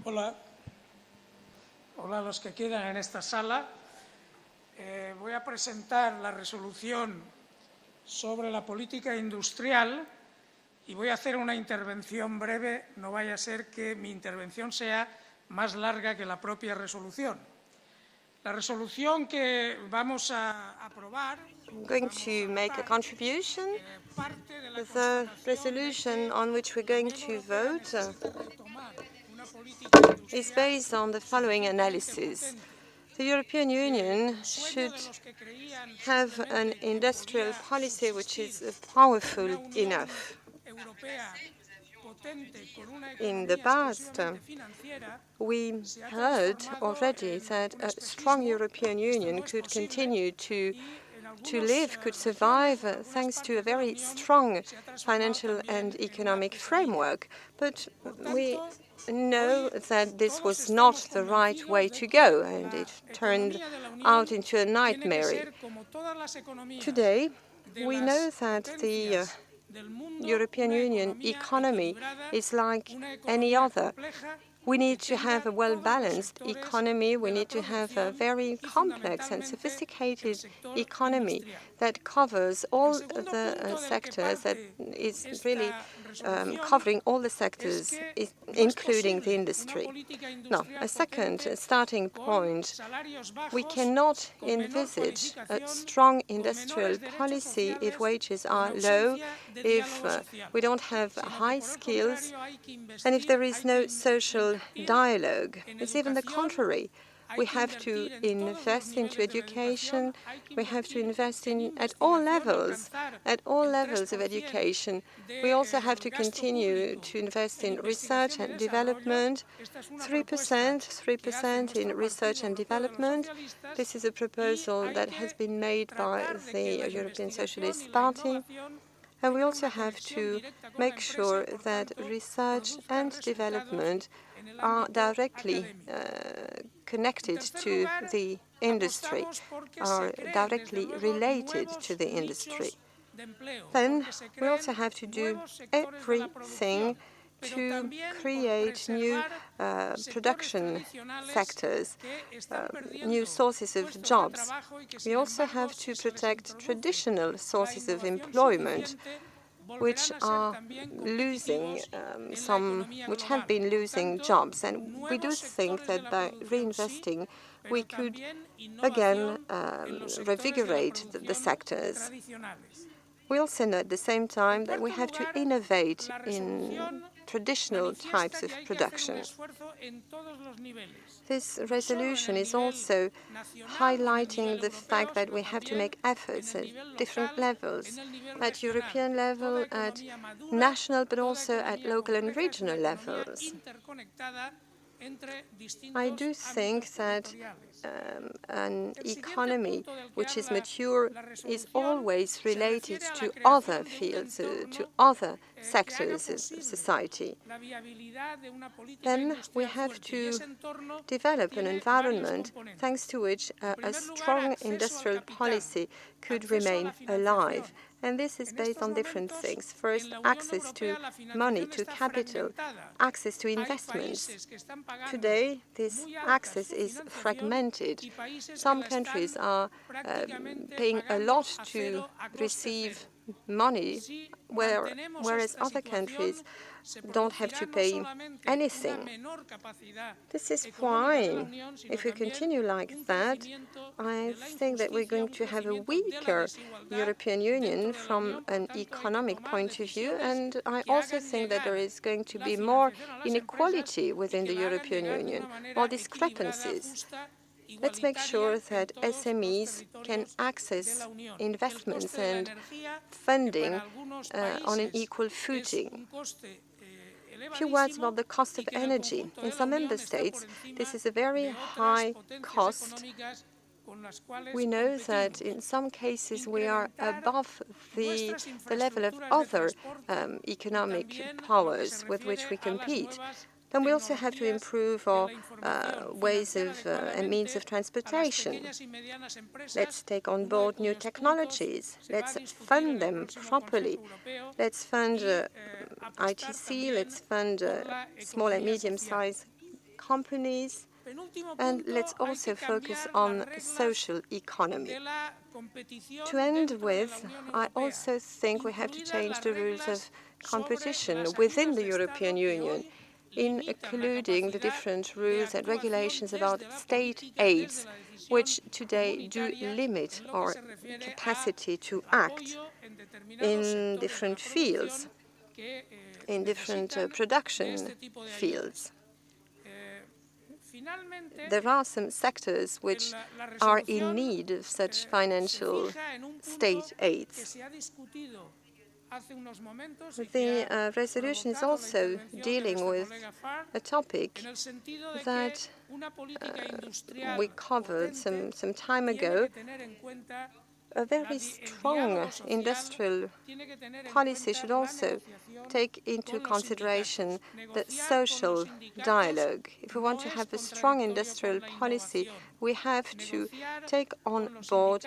Hola. Hola a los que quedan en esta sala. Voy a presentar la resolución sobre la política industrial y voy a hacer una intervención breve. No vaya a ser que mi intervención sea más larga que la propia resolución. La resolución que vamos a aprobar I'm going to make a contribution. The resolution on which we're going to vote is based on the following analysis. The European Union should have an industrial policy which is powerful enough. In the past, we heard already that a strong European Union could continue to live, could survive, thanks to a very strong financial and economic framework. But we know that this was not the right way to go, and it turned out into a nightmare. Today, we know that the European Union economy is like any other. We need to have a well-balanced economy. We need to have a very complex and sophisticated economy that covers all the sectors, that is really covering all the sectors, including the industry. Now, a second starting point, we cannot envisage a strong industrial policy if wages are low, if we don't have high skills, and if there is no social dialogue. It's even the contrary. We have to invest into education. We have to invest in at all levels of education. We also have to continue to invest in research and development. 3% in research and development. This is a proposal that has been made by the European Socialist Party. And we also have to make sure that research and development are directly connected to the industry, are directly related to the industry. Then we also have to do everything to create new production sectors, new sources of jobs. We also have to protect traditional sources of employment, which are losing which have been losing jobs. And we do think that by reinvesting, we could again revigorate the sectors. We also know at the same time that we have to innovate in traditional types of production. This resolution is also highlighting the fact that we have to make efforts at different levels, at European level, at national, but also at local and regional levels. I do think that an economy which is mature is always related to other fields, to other sectors of society. Then we have to develop an environment thanks to which a strong industrial policy could remain alive. And this is based on different things. First, access to money, to capital, access to investments. Today, this access is fragmented. Some countries are paying a lot to receive money, whereas other countries don't have to pay anything. This is why, if we continue like that, I think that we're going to have a weaker European Union from an economic point of view, and I also think that there is going to be more inequality within the European Union, more discrepancies. Let's make sure that SMEs can access investments and funding on an equal footing. A few words about the cost of energy. In some member states, this is a very high cost. We know that in some cases we are above the level of other economic powers with which we compete. Then we also have to improve our ways of and means of transportation. Let's take on board new technologies. Let's fund them properly. Let's fund ITC. Let's fund small and medium-sized companies, and let's also focus on social economy. To end with, I also think we have to change the rules of competition within the European Union, including the different rules and regulations about state aids, which today do limit our capacity to act in different fields, in different production fields. There are some sectors which are in need of such financial state aids. The resolution is also dealing with a topic that we covered some time ago. A very strong industrial policy should also take into consideration the social dialogue. If we want to have a strong industrial policy, we have to take on board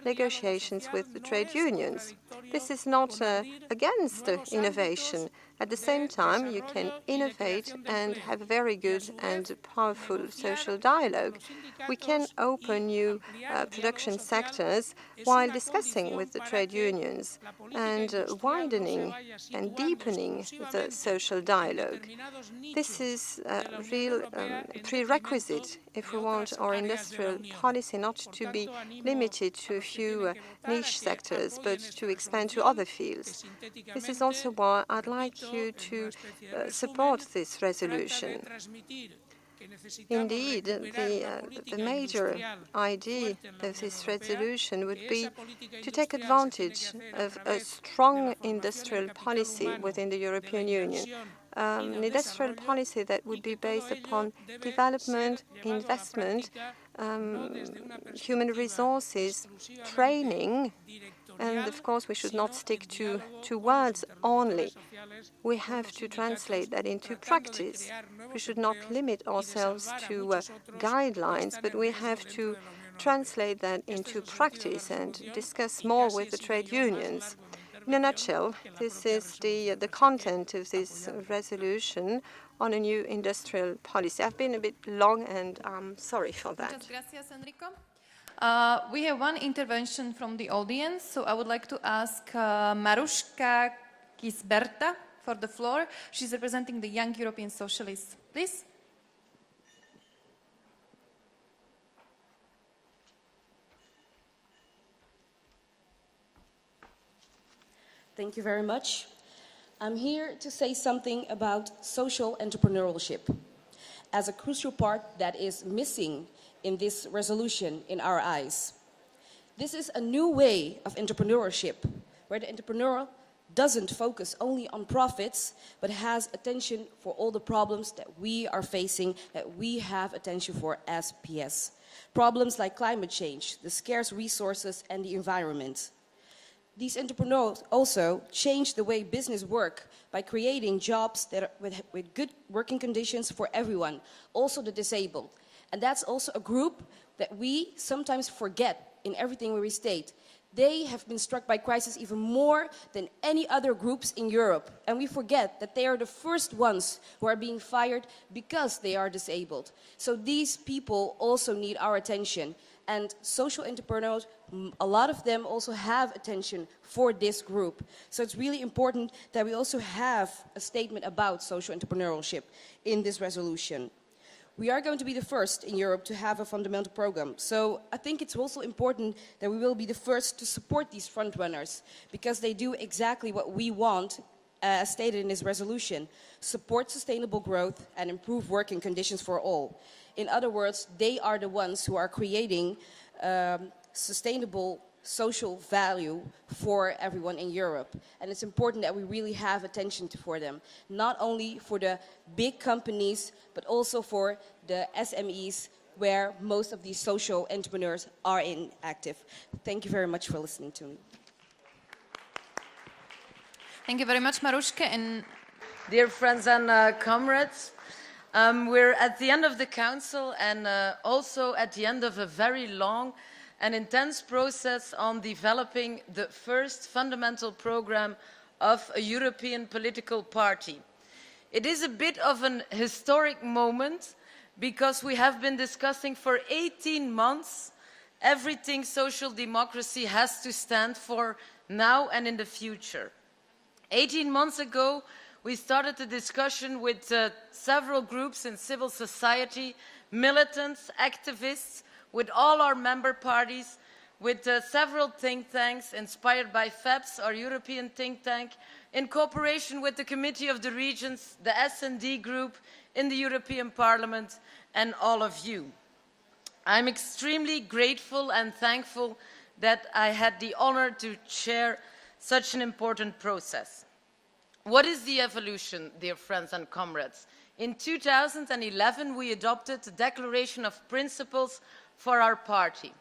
negotiations with the trade unions. This is not against innovation. At the same time, you can innovate and have a very good and powerful social dialogue. We can open new production sectors while discussing with the trade unions and widening and deepening the social dialogue. This is a real prerequisite if we want our industrial policy not to be limited to a few niche sectors, but to expand to other fields. This is also why I'd like you to support this resolution. Indeed, the major idea of this resolution would be to take advantage of a strong industrial policy within the European Union, an industrial policy that would be based upon development, investment, human resources, training, and of course we should not stick to words only. We have to translate that into practice. We should not limit ourselves to guidelines, but we have to translate that into practice and discuss more with the trade unions. In a nutshell, this is the content of this resolution on a new industrial policy. I've been a bit long, and I'm sorry for that. Muchas gracias, Enrico. We have one intervention from the audience, so I would like to ask Maruška Kisberta for the floor. She's representing the Young European Socialists. Please. Thank you very much. I'm here to say something about social entrepreneurship as a crucial part that is missing in this resolution in our eyes. This is a new way of entrepreneurship where the entrepreneur doesn't focus only on profits but has attention for all the problems that we are facing, that we have attention for as PES. Problems like climate change, the scarce resources and the environment. These entrepreneurs also change the way business work by creating jobs that are with good working conditions for everyone, also the disabled. And that's also a group that we sometimes forget in everything we restate. They have been struck by crisis even more than any other groups in Europe. And we forget that they are the first ones who are being fired because they are disabled. So these people also need our attention. And social entrepreneurs, a lot of them also have attention for this group. So it's really important that we also have a statement about social entrepreneurship in this resolution. We are going to be the first in Europe to have a fundamental program. So I think it's also important that we will be the first to support these frontrunners because they do exactly what we want, as stated in this resolution, support sustainable growth and improve working conditions for all. In other words, they are the ones who are creating sustainable social value for everyone in Europe. And it's important that we really have attention for them, not only for the big companies, but also for the SMEs where most of these social entrepreneurs are active. Thank you very much for listening to me. Thank you very much, Maruška. And dear friends and comrades, we're at the end of the council and also at the end of a very long and intense process on developing the first fundamental program of a European political party. It is a bit of an historic moment because we have been discussing for 18 months everything social democracy has to stand for now and in the future. 18 months ago, we started the discussion with several groups in civil society, militants, activists, with all our member parties, with several think tanks inspired by FEPS, our European think tank, in cooperation with the Committee of the Regions, the S&D group in the European Parliament, and all of you. I'm extremely grateful and thankful that I had the honor to chair such an important process. What is the evolution, dear friends and comrades? In 2011, we adopted the Declaration of Principles for our party.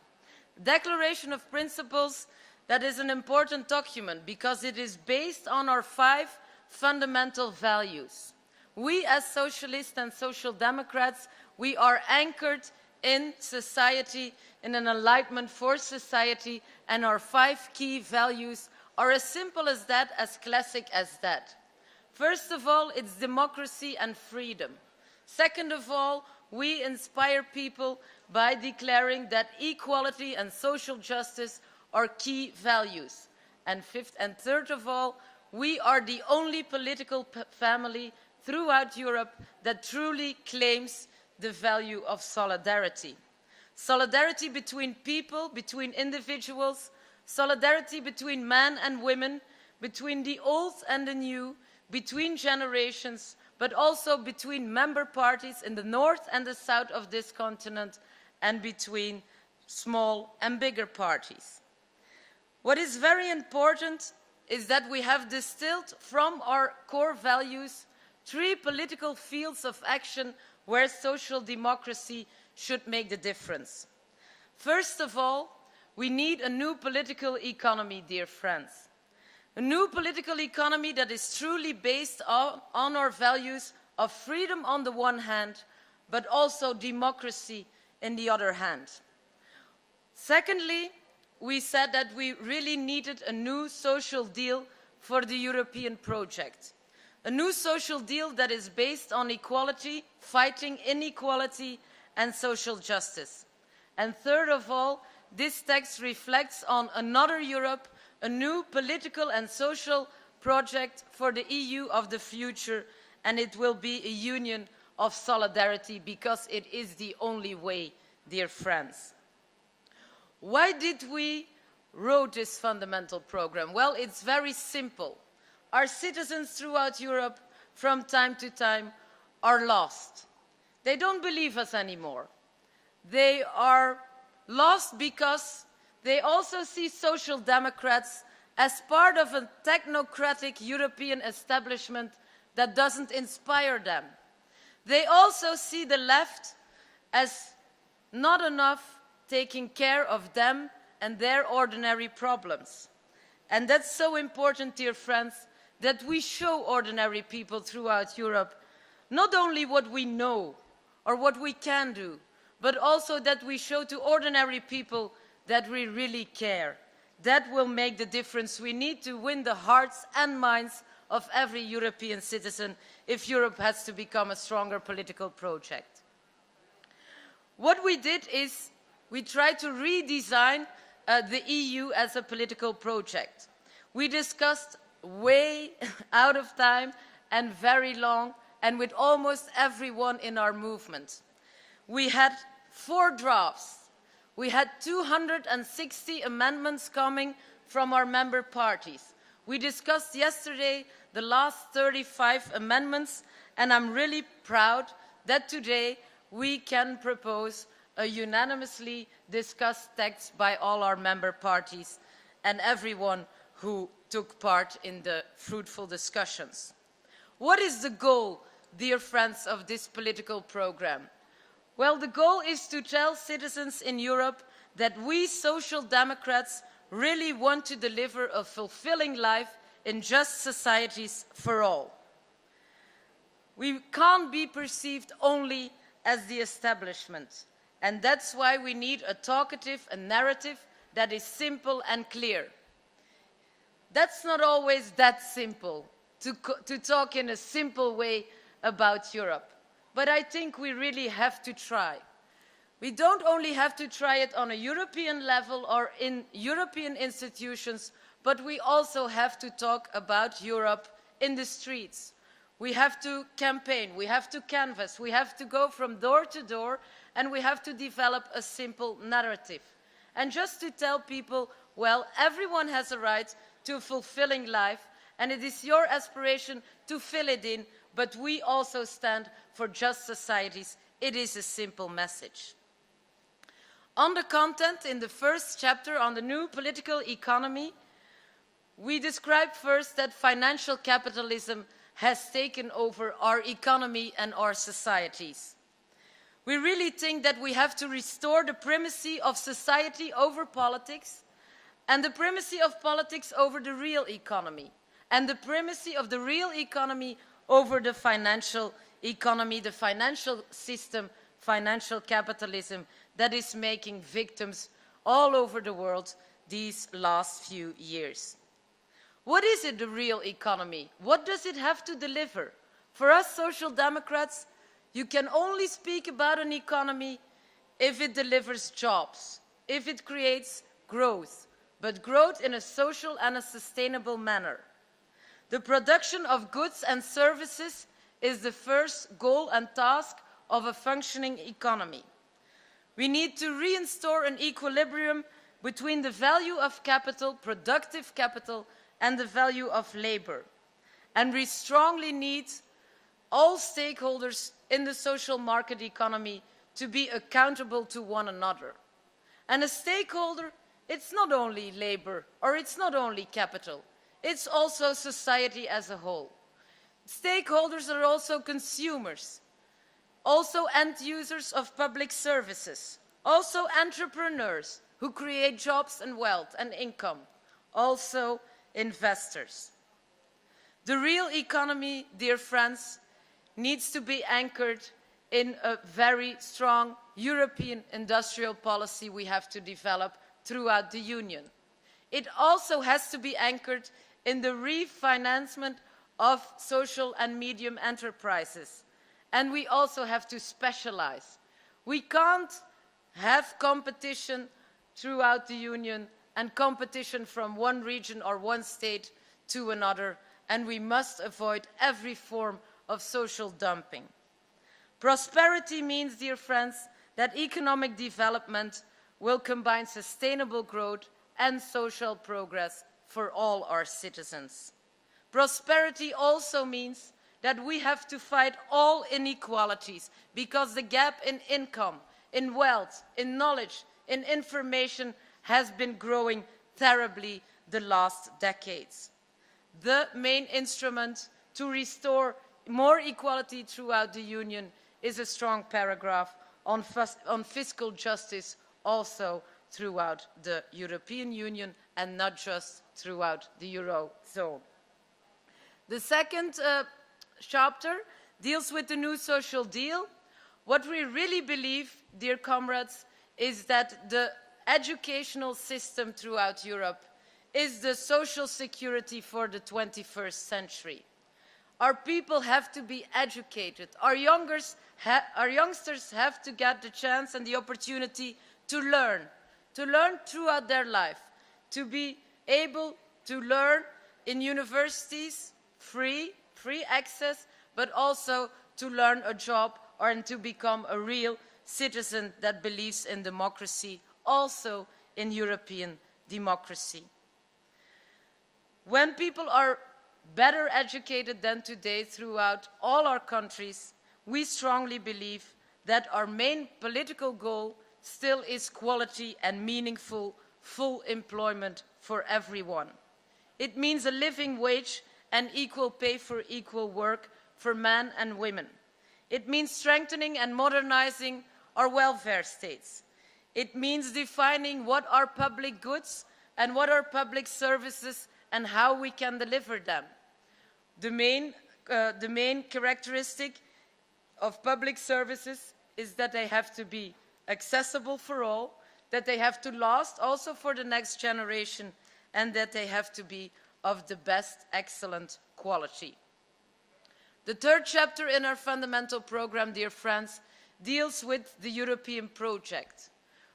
The Declaration of Principles, that is an important document because it is based on our 5 fundamental values. We as socialists and social democrats, we are anchored in society, in an enlightenment for society, and our 5 key values are as simple as that, as classic as that. First of all, it's democracy and freedom. Second of all, we inspire people by declaring that equality and social justice are key values. And third of all, we are the only political family throughout Europe that truly claims the value of solidarity. Solidarity between people, between individuals, solidarity between men and women, between the old and the new, between generations, but also between member parties in the north and the south of this continent, and between small and bigger parties. What is very important is that we have distilled from our core values 3 political fields of action where social democracy should make the difference. First of all, we need a new political economy, dear friends. A new political economy that is truly based on our values of freedom on the one hand, but also democracy in the other hand. Secondly, we said that we really needed a new social deal for the European project. A new social deal that is based on equality, fighting inequality, and social justice. And third of all, this text reflects on another Europe, a new political and social project for the EU of the future, and it will be a union of solidarity because it is the only way, dear friends. Why did we wrote this fundamental program? Well, it's very simple. Our citizens throughout Europe, from time to time, are lost. They don't believe us anymore. They are lost because they also see social democrats as part of a technocratic European establishment that doesn't inspire them. They also see the left as not enough taking care of them and their ordinary problems. And that's so important, dear friends, that we show ordinary people throughout Europe not only what we know or what we can do, but also that we show to ordinary people that we really care. That will make the difference. We need to win the hearts and minds of every European citizen if Europe has to become a stronger political project. What we did is we tried to redesign the EU as a political project. We discussed way out of time and very long, and with almost everyone in our movement. We had 4 drafts. We had 260 amendments coming from our member parties. We discussed yesterday the last 35 amendments, and I'm really proud that today we can propose a unanimously discussed text by all our member parties and everyone who took part in the fruitful discussions. What is the goal, dear friends, of this political program? Well, the goal is to tell citizens in Europe that we social democrats really want to deliver a fulfilling life in just societies for all. We can't be perceived only as the establishment, and that's why we need a talkative, a narrative that is simple and clear. That's not always that simple, to talk in a simple way about Europe. but I think we really have to try. We don't only have to try it on a European level or in European institutions, but we also have to talk about Europe in the streets. We have to campaign, we have to canvass, we have to go from door to door, and we have to develop a simple narrative. And just to tell people, well, everyone has a right to a fulfilling life, and it is your aspiration to fill it in, but we also stand for just societies. It is a simple message. On the content, in the first chapter on the new political economy, we describe first that financial capitalism has taken over our economy and our societies. We really think that we have to restore the primacy of society over politics, and the primacy of politics over the real economy, and the primacy of the real economy over the financial economy, the financial system, financial capitalism that is making victims all over the world these last few years. What is it, the real economy? What does it have to deliver? For us Social Democrats, you can only speak about an economy if it delivers jobs, if it creates growth, but growth in a social and a sustainable manner. The production of goods and services is the first goal and task of a functioning economy. We need to reinstore an equilibrium between the value of capital, productive capital, and the value of labor. And we strongly need all stakeholders in the social market economy to be accountable to one another. And a stakeholder, it's not only labor or it's not only capital, it's also society as a whole. Stakeholders are also consumers, also end users of public services, also entrepreneurs who create jobs and wealth and income, also investors. The real economy, dear friends, needs to be anchored in a very strong European industrial policy we have to develop throughout the Union. It also has to be anchored in the refinancement of social and medium enterprises. And we also have to specialize. We can't have competition throughout the Union and competition from one region or one state to another, and we must avoid every form of social dumping. Prosperity means, dear friends, that economic development will combine sustainable growth and social progress for all our citizens. Prosperity also means that we have to fight all inequalities, because the gap in income, in wealth, in knowledge, in information has been growing terribly the last decades. The main instrument to restore more equality throughout the Union is a strong paragraph on fiscal justice, also throughout the European Union and not just throughout the Eurozone. The second chapter deals with the new social deal. What we really believe, dear comrades, is that the educational system throughout Europe is the social security for the 21st century. Our people have to be educated. Our youngsters have to get the chance and the opportunity to learn throughout their life, to be able to learn in universities, free access, but also to learn a job or to become a real citizen that believes in democracy, also in European democracy. When people are better educated than today throughout all our countries, we strongly believe that our main political goal still is quality and meaningful full employment for everyone. It means a living wage and equal pay for equal work for men and women. It means strengthening and modernizing our welfare states. It means defining what are public goods and what are public services and how we can deliver them. The main characteristic of public services is that they have to be accessible for all, that they have to last also for the next generation, and that they have to be of the best, excellent quality. The third chapter in our fundamental program, dear friends, deals with the European project.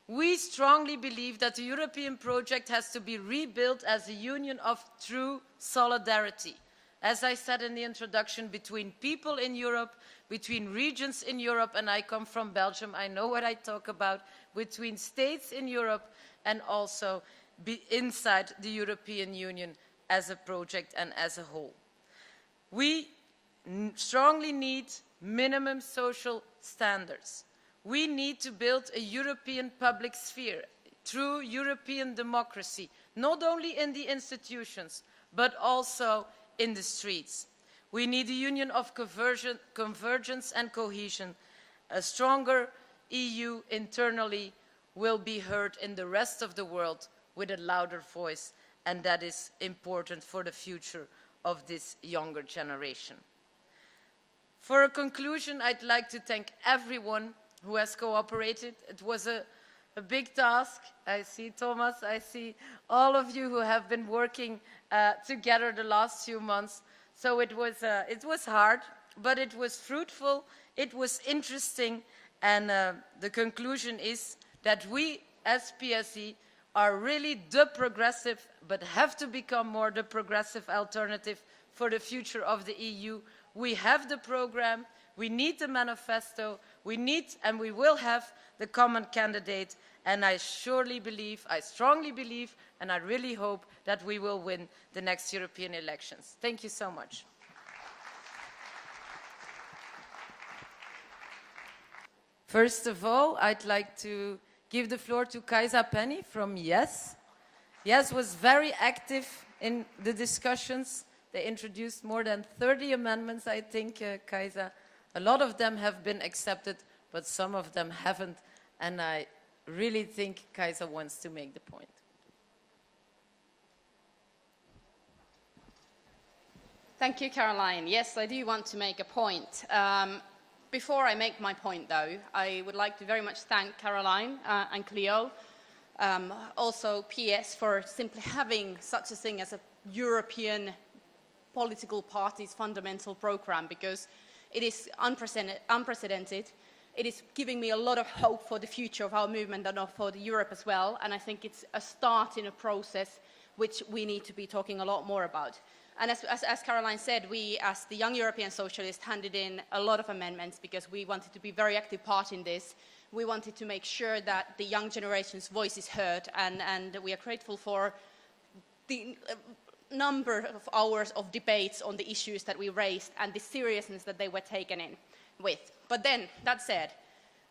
We strongly believe that the European project has to be rebuilt as a union of true solidarity. As I said in the introduction, between people in Europe, between regions in Europe, and I come from Belgium, I know what I talk about, between states in Europe and also inside the European Union as a project and as a whole. We strongly need minimum social standards. We need to build a European public sphere through European democracy, not only in the institutions, but also in the streets. We need a union of convergence and cohesion. A stronger EU internally will be heard in the rest of the world with a louder voice, and that is important for the future of this younger generation. For a conclusion, I'd like to thank everyone who has cooperated. It was a big task. I see Thomas, I see all of you who have been working together the last few months. So it was hard, but it was fruitful, it was interesting, and the conclusion is that we as PSE are really the progressive, but have to become more the progressive alternative for the future of the EU. We have the program, we need the manifesto, we need and we will have the common candidate, and I strongly believe, and I really hope that we will win the next European elections. Thank you so much. First of all, I'd like to give the floor to Kaisa Penny from YES. YES was very active in the discussions. They introduced more than 30 amendments, I think, Kaisa. A lot of them have been accepted, but some of them haven't, and I really think Kaisa wants to make the point. Thank you, Caroline. Yes, I do want to make a point. Before I make my point, though, I would like to very much thank Caroline and Cleo, also PES, for simply having such a thing as a European political parties fundamental program, because it is unprecedented. It is giving me a lot of hope for the future of our movement and for Europe as well, and I think it's a start in a process which we need to be talking a lot more about. And as Caroline said, we, as the Young European Socialists, handed in a lot of amendments because we wanted to be a very active part in this. We wanted to make sure that the young generation's voice is heard, and we are grateful for the number of hours of debates on the issues that we raised and the seriousness that they were taken in with. But then, that said,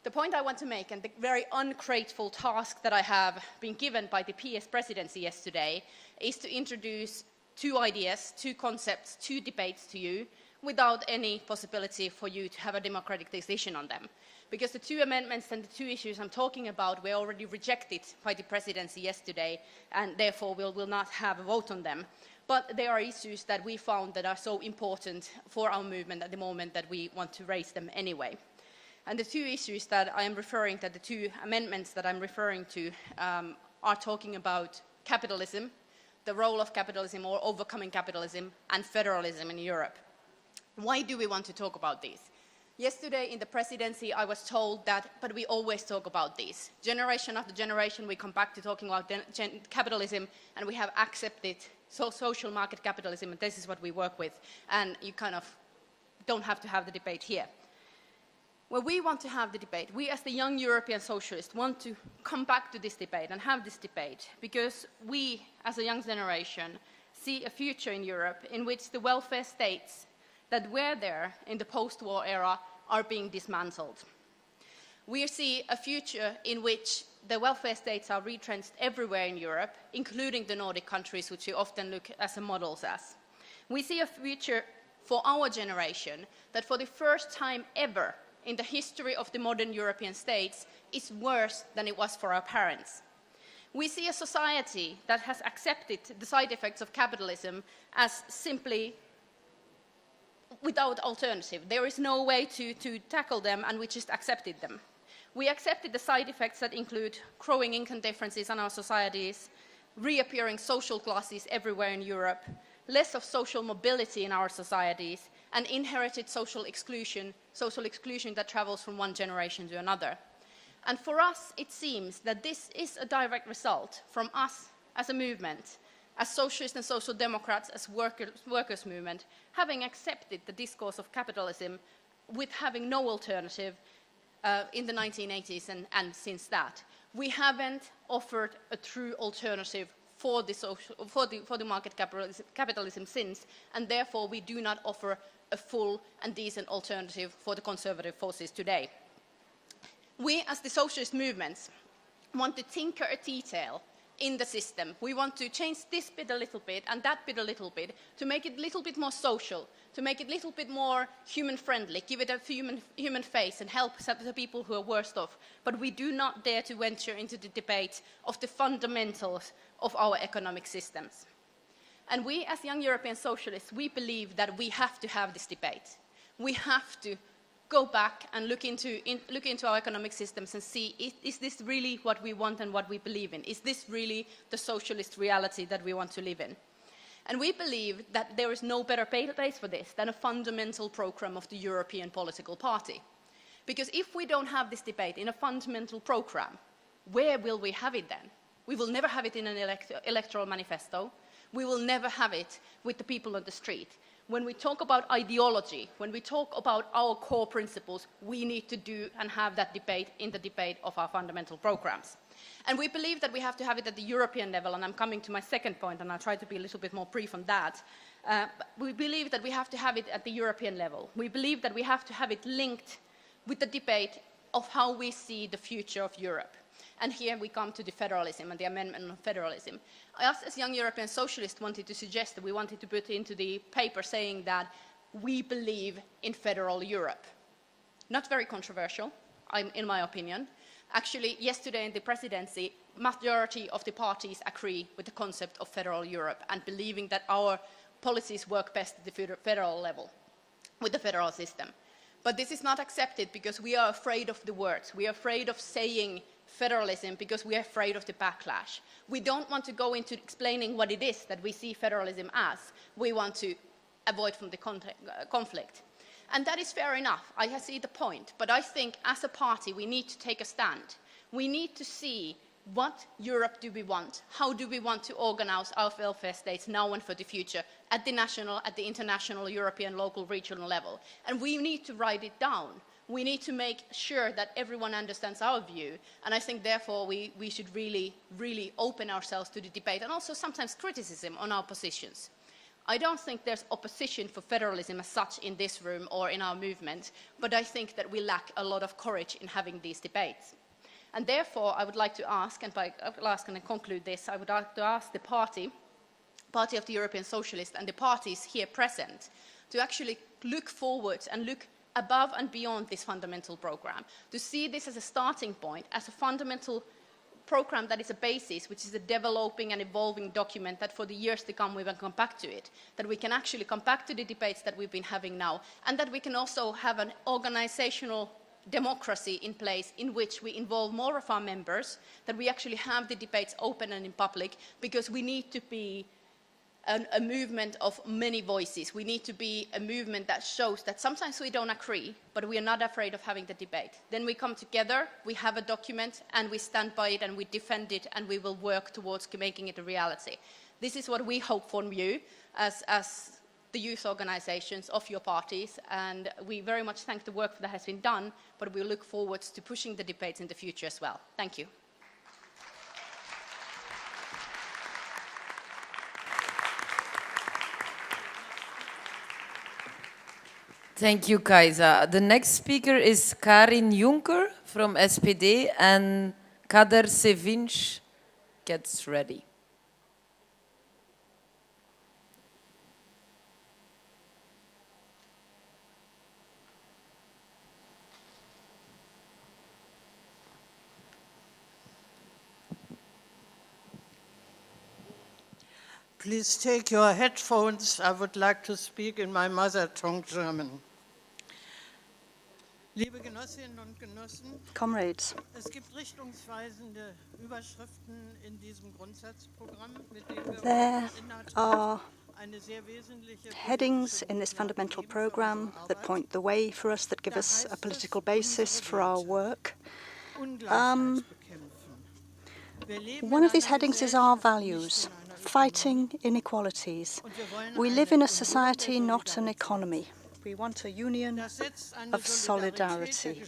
the point I want to make, and the very ungrateful task that I have been given by the PES presidency yesterday, is to introduce two ideas, two concepts, two debates to you without any possibility for you to have a democratic decision on them. Because the two amendments and the two issues I'm talking about were already rejected by the presidency yesterday, and therefore we will not have a vote on them. But there are issues that we found that are so important for our movement at the moment that we want to raise them anyway. And the two issues that I am referring to, the two amendments that I'm referring to, are talking about capitalism, the role of capitalism or overcoming capitalism, and federalism in Europe. Why do we want to talk about these? Yesterday in the presidency I was told that, but we always talk about these. Generation after generation we come back to talking about capitalism, and we have accepted social market capitalism, and this is what we work with, and you kind of don't have to have the debate here. Well, we want to have the debate. We as the Young European Socialists want to come back to this debate and have this debate because we as a young generation see a future in Europe in which the welfare states that were there in the post-war era are being dismantled. We see a future in which the welfare states are retrenched everywhere in Europe, including the Nordic countries, which we often look as models as. We see a future for our generation that for the first time ever in the history of the modern European states is worse than it was for our parents. We see a society that has accepted the side effects of capitalism as simply without alternative. There is no way to tackle them, and we just accepted them. We accepted the side effects that include growing income differences in our societies, reappearing social classes everywhere in Europe, less of social mobility in our societies, and inherited social exclusion that travels from one generation to another. And for us, it seems that this is a direct result from us as a movement, as socialists and social democrats, as workers' movement, having accepted the discourse of capitalism with having no alternative in the 1980s and since that. We haven't offered a true alternative for the market capitalism since, and therefore we do not offer a full and decent alternative for the conservative forces today. We, as the socialist movements, want to tinker a detail in the system. We want to change this bit a little bit and that bit a little bit to make it a little bit more social, to make it a little bit more human-friendly, give it a human face and help the people who are worst off. But we do not dare to venture into the debate of the fundamentals of our economic systems. And we, as young European socialists, we believe that we have to have this debate. We have to go back and look into our economic systems and see, is this really what we want and what we believe in? Is this really the socialist reality that we want to live in? And we believe that there is no better place for this than a fundamental program of the European political party. Because if we don't have this debate in a fundamental program, where will we have it then? We will never have it in an electoral manifesto. We will never have it with the people on the street. When we talk about ideology, when we talk about our core principles, we need to do and have that debate in the debate of our fundamental programs. And we believe that we have to have it at the European level, and I'm coming to my second point, and I'll try to be a little bit more brief on that. We believe that we have to have it at the European level. We believe that we have to have it linked with the debate of how we see the future of Europe. And here we come to the federalism and the amendment on federalism. Us, as young European socialists, wanted to suggest that we wanted to put into the paper saying that we believe in federal Europe. Not very controversial, in my opinion. Actually, yesterday in the presidency, majority of the parties agree with the concept of federal Europe and believing that our policies work best at the federal level, with the federal system. But this is not accepted because we are afraid of the words. We are afraid of saying federalism because we are afraid of the backlash. We don't want to go into explaining what it is that we see federalism as. We want to avoid from the conflict. And that is fair enough. I see the point. But I think as a party, we need to take a stand. We need to see what Europe do we want? How do we want to organize our welfare states now and for the future at the national, at the international, European, local, regional level? And we need to write it down. We need to make sure that everyone understands our view. And I think, therefore, we should really, really open ourselves to the debate and also sometimes criticism on our positions. I don't think there's opposition for federalism as such in this room or in our movement, but I think that we lack a lot of courage in having these debates. And therefore, I would like to ask, and I'll ask and conclude this, I would like to ask the Party of the European Socialists and the parties here present to actually look forward and look above and beyond this fundamental program, to see this as a starting point, as a fundamental program that is a basis, which is a developing and evolving document that for the years to come we will come back to it, that we can actually come back to the debates that we've been having now, and that we can also have an organizational democracy in place in which we involve more of our members, that we actually have the debates open and in public, because we need to be a movement of many voices. We need to be a movement that shows that sometimes we don't agree, but we are not afraid of having the debate. Then we come together, we have a document, and we stand by it, and we defend it, and we will work towards making it a reality. This is what we hope from you as the youth organizations of your parties, and we very much thank the work that has been done, but we look forward to pushing the debates in the future as well. Thank you. Thank you, Kaisa. The next speaker is Karin Juncker from SPD, and Kader Sevinç gets ready. Please take your headphones. I would like to speak in my mother tongue, German. Liebe Genossinnen und Genossen, Comrades, es gibt richtungsweisende Überschriften in diesem Grundsatzprogramm, mit dem wir there Inhalt are headings in this fundamental programme that point the way for us, that give us a political basis for our work. One of these headings is our values, fighting inequalities. We live in a society, not an economy. We want a union of solidarity.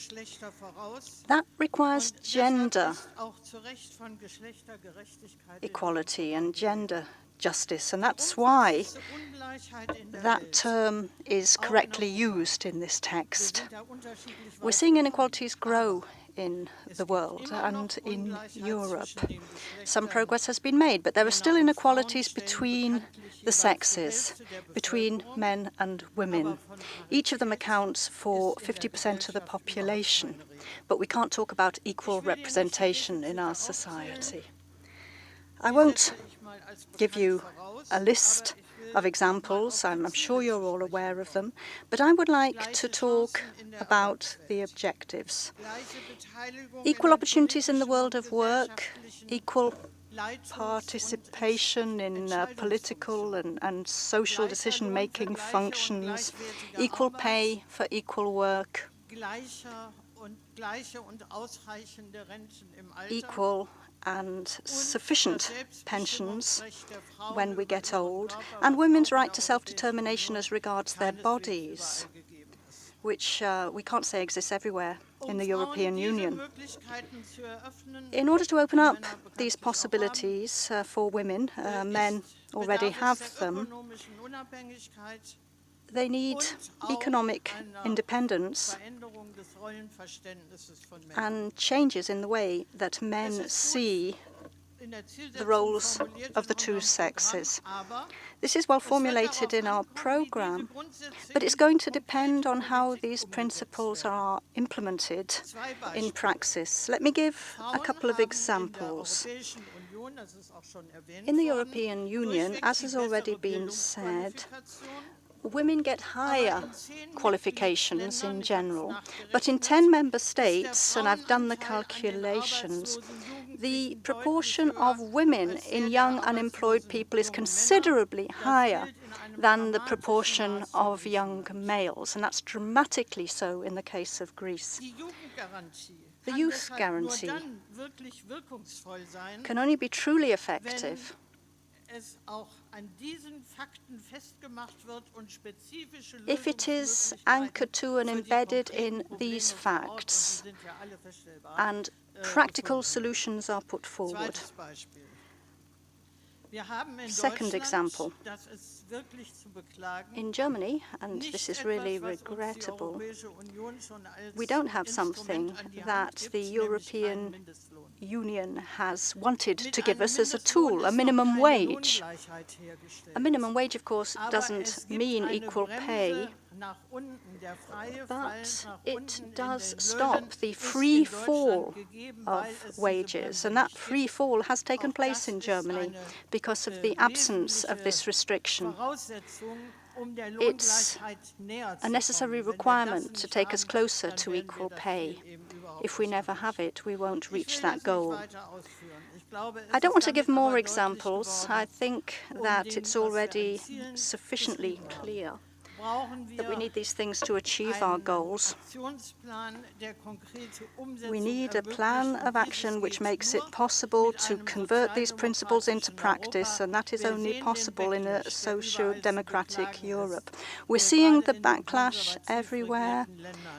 That requires gender equality and gender justice, and that's why that term is correctly used in this text. We're seeing inequalities grow in the world and in Europe. Some progress has been made, but there are still inequalities between the sexes, between men and women. Each of them accounts for 50% of the population, but we can't talk about equal representation in our society. I won't give you a list of examples. I'm sure you're all aware of them, but I would like to talk about the objectives. Equal opportunities in the world of work, equal participation in political and social decision-making functions, equal pay for equal work, equal and sufficient pensions when we get old, and women's right to self-determination as regards their bodies, which we can't say exists everywhere in the European Union. In order to open up these possibilities for women, men already have them, they need economic independence and changes in the way that men see the roles of the two sexes. This is well formulated in our programme, but it's going to depend on how these principles are implemented in praxis. Let me give a couple of examples. In the European Union, as has already been said, women get higher qualifications in general, but in 10 member states, and I've done the calculations, the proportion of women in young unemployed people is considerably higher than the proportion of young males, and that's dramatically so in the case of Greece. The youth guarantee can only be truly effective if it is anchored to and embedded in these facts, and practical solutions are put forward. Second example. In Germany, and this is really regrettable, we don't have something that the European Union has wanted to give us as a tool, a minimum wage. A minimum wage, of course, doesn't mean equal pay, but it does stop the free fall of wages, and that free fall has taken place in Germany because of the absence of this restriction. It's a necessary requirement to take us closer to equal pay. If we never have it, we won't reach that goal. I don't want to give more examples. I think that it's already sufficiently clear that we need these things to achieve our goals. We need a plan of action which makes it possible to convert these principles into practice, and that is only possible in a socio-democratic Europe. We're seeing the backlash everywhere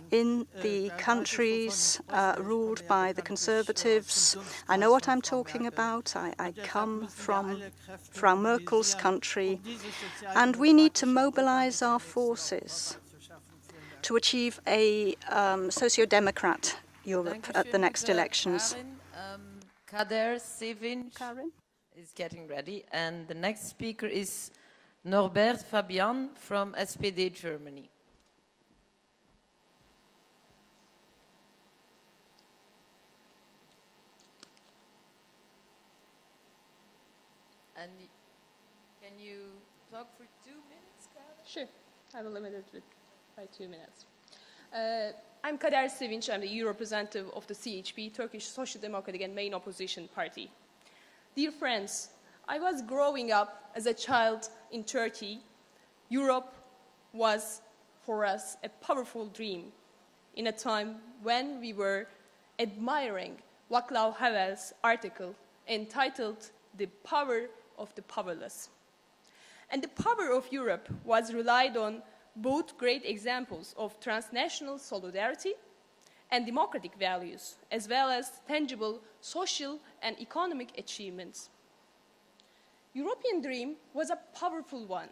in the countries ruled by the Conservatives. I know what I'm talking about. I come from Frau Merkel's country, and we need to mobilize our forces to achieve a socio-democrat Europe at the next elections. Kader Sevin is getting ready, and the next speaker is Norbert Fabian from SPD Germany. And can you talk for 2 minutes, Kader? Sure, I will limit it by 2 minutes. I'm Kader Sevinç. I'm the EU representative of the CHP, Turkish Social Democratic and Main Opposition Party. Dear friends, I was growing up as a child in Turkey, Europe was for us a powerful dream in a time when we were admiring Václav Havel's article entitled "The Power of the Powerless." And the power of Europe was relied on both great examples of transnational solidarity and democratic values, as well as tangible social and economic achievements. European dream was a powerful one.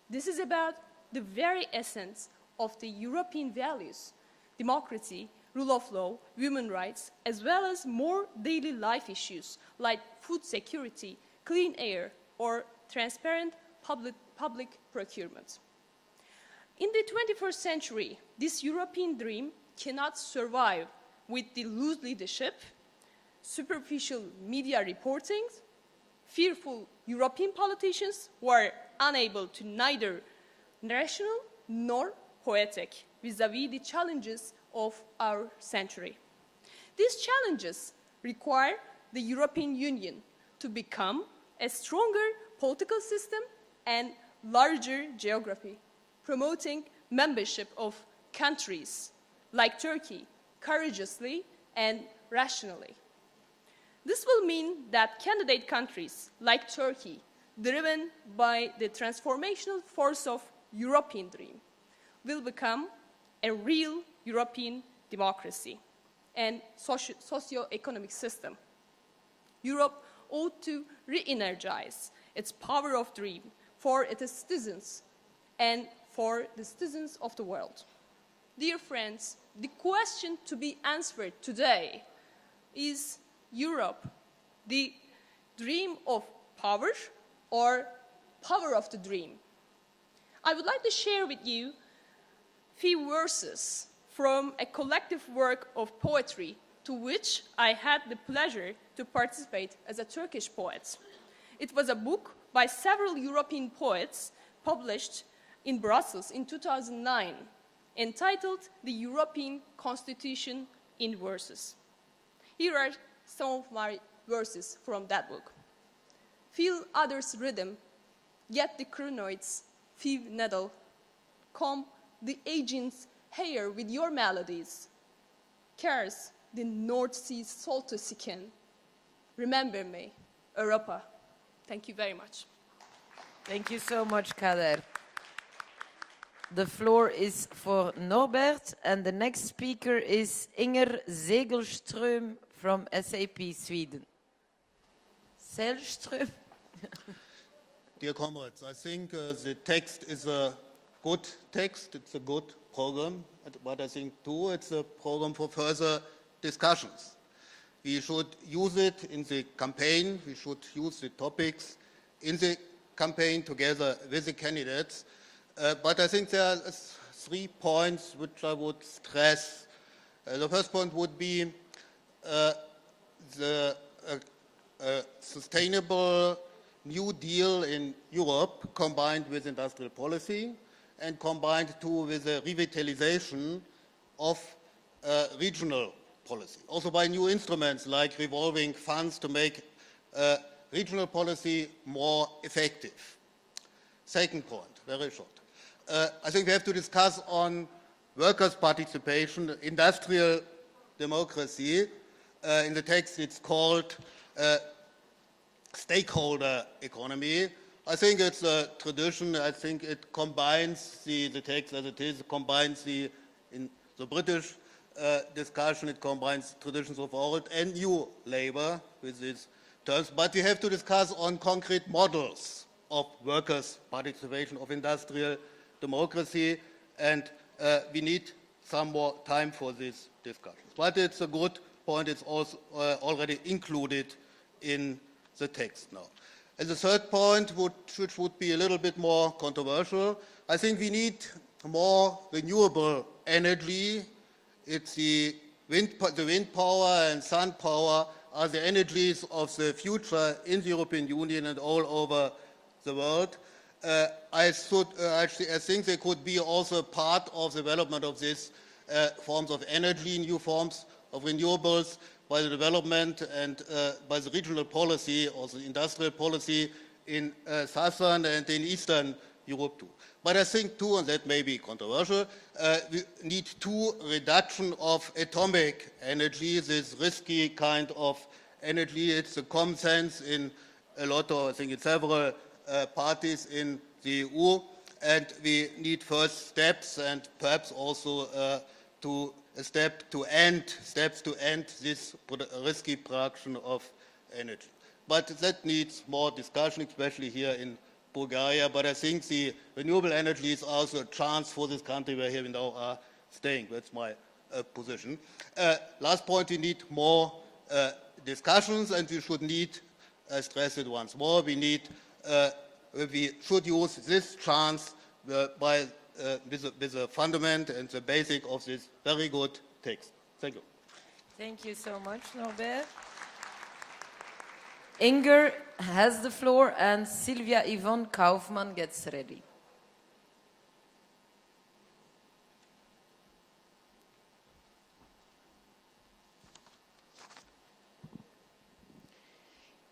This is about the very essence of the European values: democracy, rule of law, human rights, as well as more daily life issues like food security, clean air, or transparent public procurement. In the 21st century, this European dream cannot survive with the loose leadership, superficial media reporting, fearful European politicians who are unable to neither rational nor poetic vis-à-vis the challenges of our century. These challenges require the European Union to become a stronger political system and larger geography, promoting membership of countries like Turkey courageously and rationally. This will mean that candidate countries like Turkey, driven by the transformational force of European dream, will become a real European democracy and socio-economic system. Europe ought to re-energize its power of dream for its citizens and for the citizens of the world. Dear friends, the question to be answered today is Europe the dream of power or power of the dream? I would like to share with you a few verses from a collective work of poetry to which I had the pleasure to participate as a Turkish poet. It was a book by several European poets published in Brussels in 2009, entitled The European Constitution in Verses. Here are some of my verses from that book. Feel others' rhythm, get the crinoids, few nettle, comb the agent's hair with your melodies. Cares the North Sea's salty skin. Remember me, Europa. Thank you very much. Thank you so much, Kader. The floor is for Norbert, and the next speaker is Inger Segelström from SAP Sweden. Segelström? Dear comrades, I think the text is a good text, it's a good program, but I think too it's a program for further discussions. We should use it in the campaign, we should use the topics in the campaign together with the candidates. But I think there are 3 points which I would stress. The first point would be the sustainable New Deal in Europe combined with industrial policy and combined too with the revitalization of regional policy. Also by new instruments like revolving funds to make regional policy more effective. Second point, very short. I think we have to discuss on workers' participation, industrial democracy. In the text it's called stakeholder economy. I think it's a tradition. I think it combines the text as it is, combines in the British discussion, it combines traditions of old and new labor with these terms. But we have to discuss on concrete models of workers' participation, of industrial democracy, and we need some more time for these discussions. But it's a good point, it's also already included in the text now. And the third point, which would be a little bit more controversial, I think we need more renewable energy. It's the wind power and sun power are the energies of the future in the European Union and all over the world. I think they could be also part of the development of these forms of energy, new forms of renewables, by the development and by the regional policy or the industrial policy in southern and in eastern Europe too. But I think too, and that may be controversial, we need too reduction of atomic energy, this risky kind of energy. It's a common sense in a lot of, I think, in several parties in the EU, and we need first steps and perhaps also steps to end this risky production of energy. But that needs more discussion, especially here in Bulgaria. But I think the renewable energy is also a chance for this country where here we now are staying. That's my position. Last point, we need more discussions, and we should need, I stress it once more, we should use this chance with the fundament and the basic of this very good text. Thank you. Thank you so much, Norbert. Inger has the floor, and Sylvia Yvonne Kaufmann gets ready.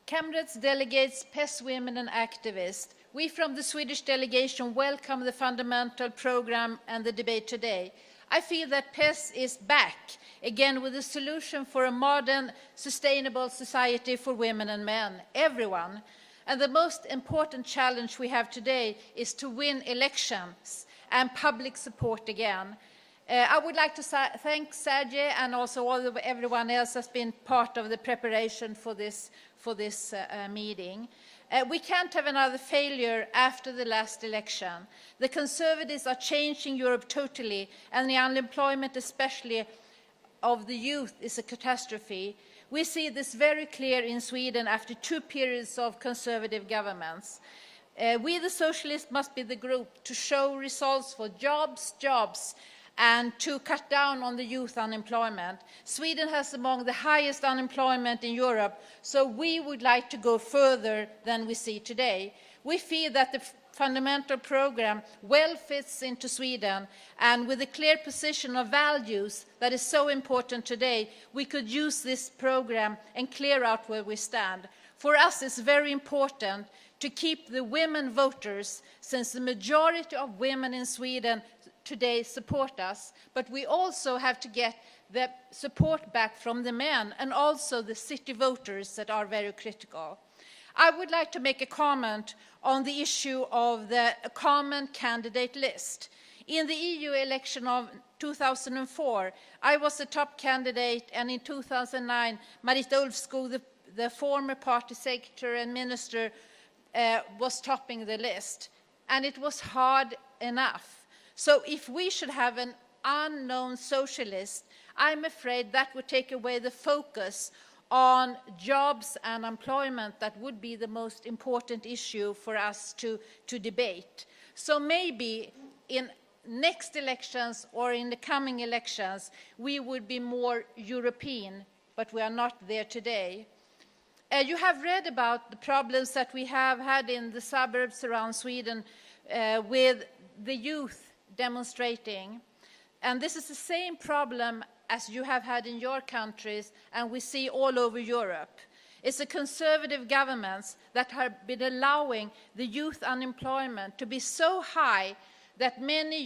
Comrades, delegates, PES women and activists, we from the Swedish delegation welcome the Fundamental Programme and the debate today. I feel that PES is back again with a solution for a modern, sustainable society for women and men, everyone. And the most important challenge we have today is to win elections and public support again. I would like to thank Sergej and also everyone else has been part of the preparation for this meeting. We can't have another failure after the last election. The Conservatives are changing Europe totally, and the unemployment, especially of the youth, is a catastrophe. We see this very clear in Sweden after 2 periods of Conservative governments. We, the Socialists, must be the group to show results for jobs, and to cut down on the youth unemployment. Sweden has among the highest unemployment in Europe, so we would like to go further than we see today. We feel that the Fundamental Programme well fits into Sweden, and with a clear position of values that is so important today, we could use this programme and clear out where we stand. For us, it's very important to keep the women voters, since the majority of women in Sweden today support us, but we also have to get the support back from the men and also the city voters that are very critical. I would like to make a comment on the issue of the common candidate list. In the EU election of 2004, I was the top candidate, and in 2009, Marita Ulvskog, the former party secretary and minister, was topping the list, and it was hard enough. So if we should have an unknown socialist, I'm afraid that would take away the focus on jobs and employment that would be the most important issue for us to debate. So maybe in next elections or in the coming elections, we would be more European, but we are not there today. You have read about the problems that we have had in the suburbs around Sweden with the youth demonstrating. And this is the same problem as you have had in your countries and we see all over Europe. It's the conservative governments that have been allowing the youth unemployment to be so high that many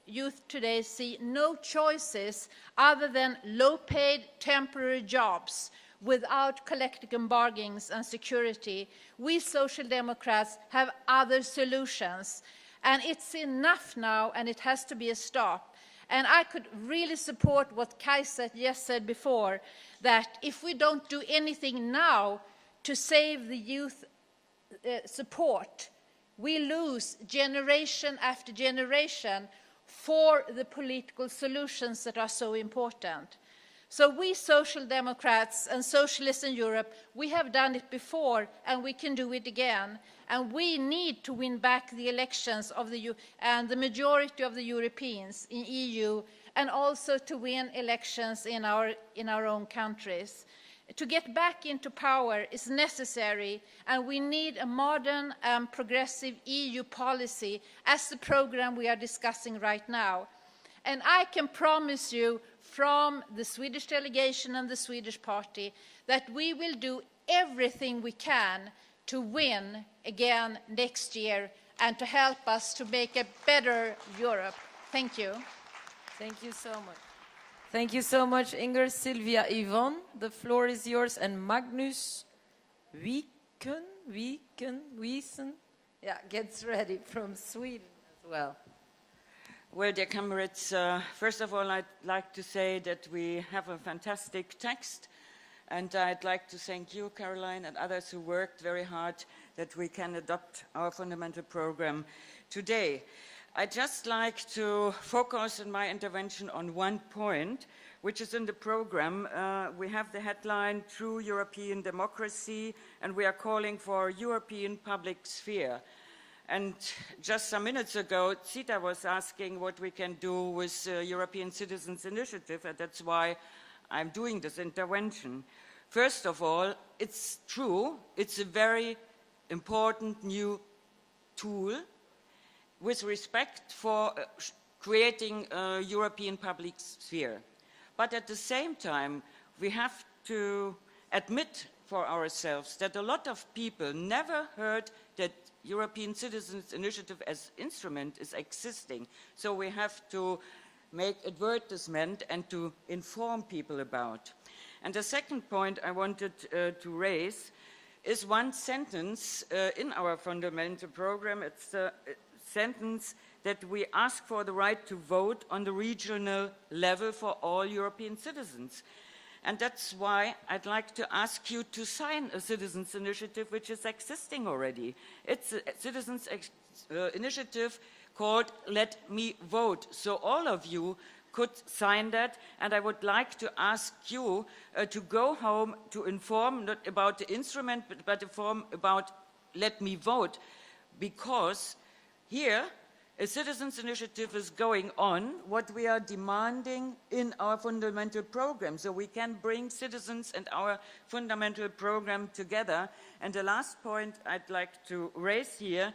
youth today see no choices other than low-paid temporary jobs without collective bargains and security. We Social Democrats have other solutions. And it's enough now, and it has to be a stop. And I could really support what Kai said before, that if we don't do anything now to save the youth support, we lose generation after generation for the political solutions that are so important. So we Social Democrats and socialists in Europe, we have done it before and we can do it again. And we need to win back the elections of and the majority of the Europeans in EU, and also to win elections in our own countries. To get back into power is necessary, and we need a modern and progressive EU policy as the programme we are discussing right now. And I can promise you from the Swedish delegation and the Swedish party that we will do everything we can to win again next year and to help us to make a better Europe. Thank you. Thank you so much. Thank you so much, Inger, Sylvia, Yvonne. The floor is yours. And Magnus Wiesen, gets ready from Sweden as well. Well, dear comrades, first of all, I'd like to say that we have a fantastic text, and I'd like to thank you, Caroline, and others who worked very hard that we can adopt our fundamental program today. I'd just like to focus in my intervention on one point, which is in the program. We have the headline, True European Democracy, and we are calling for European public sphere. And just some minutes ago, Zita was asking what we can do with European Citizens Initiative, and that's why I'm doing this intervention. First of all, it's true, it's a very important new tool with respect for creating a European public sphere. But at the same time, we have to admit for ourselves that a lot of people never heard that European Citizens Initiative as instrument is existing. So we have to make advertisement and to inform people about. And the second point I wanted to raise is one sentence in our fundamental program. It's the sentence that we ask for the right to vote on the regional level for all European citizens. And that's why I'd like to ask you to sign a citizens' initiative which is existing already. It's a citizens' initiative called Let Me Vote. So all of you could sign that, and I would like to ask you to go home to inform not about the instrument, but inform about Let Me Vote, because here a citizens' initiative is going on, what we are demanding in our fundamental program, so we can bring citizens and our fundamental program together. And the last point I'd like to raise here,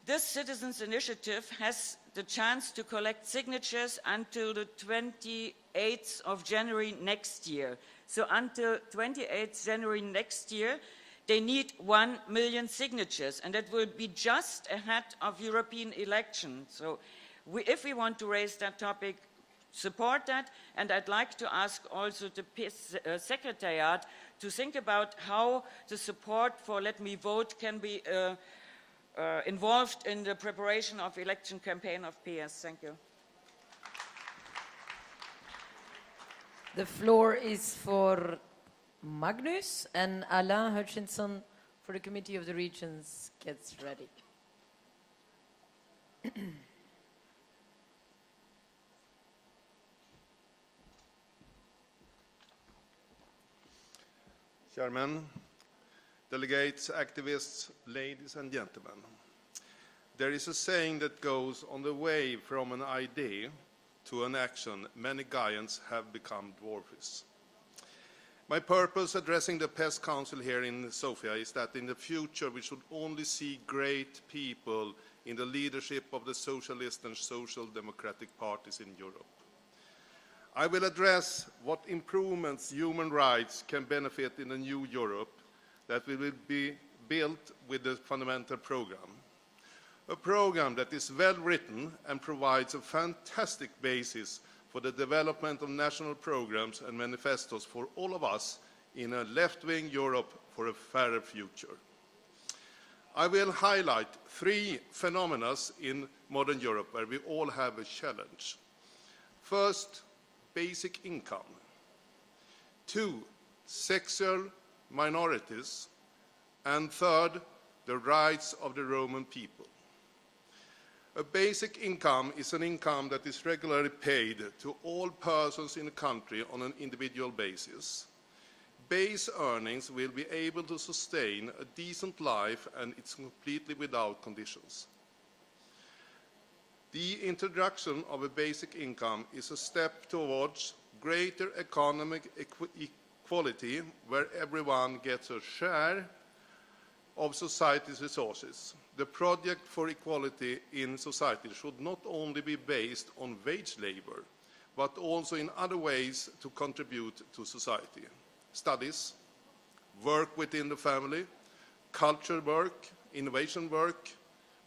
this citizens' initiative has the chance to collect signatures until the 28th of January next year. So until 28th January next year, they need 1 million signatures, and that will be just ahead of European elections. So if we want to raise that topic, support that, and I'd like to ask also the PES Secretariat to think about how the support for Let Me Vote can be involved in the preparation of election campaign of PES. Thank you. The floor is for Magnus, and Alain Hutchinson for the Committee of the Regions gets ready. Chairman, delegates, activists, ladies and gentlemen. There is a saying that goes, on the way from an idea to an action, many giants have become dwarfs. My purpose addressing the PES Council here in Sofia is that in the future we should only see great people in the leadership of the socialist and social democratic parties in Europe. I will address what improvements human rights can benefit in a new Europe that will be built with the fundamental program. A program that is well written and provides a fantastic basis for the development of national programs and manifestos for all of us in a left-wing Europe for a fairer future. I will highlight 3 phenomena in modern Europe where we all have a challenge. First, basic income. 2, sexual minorities. And third, the rights of the Roman people. A basic income is an income that is regularly paid to all persons in the country on an individual basis. Base earnings will be able to sustain a decent life, and it's completely without conditions. The introduction of a basic income is a step towards greater economic equality, where everyone gets a share of society's resources. The project for equality in society should not only be based on wage labor, but also in other ways to contribute to society. Studies, work within the family, culture work, innovation work,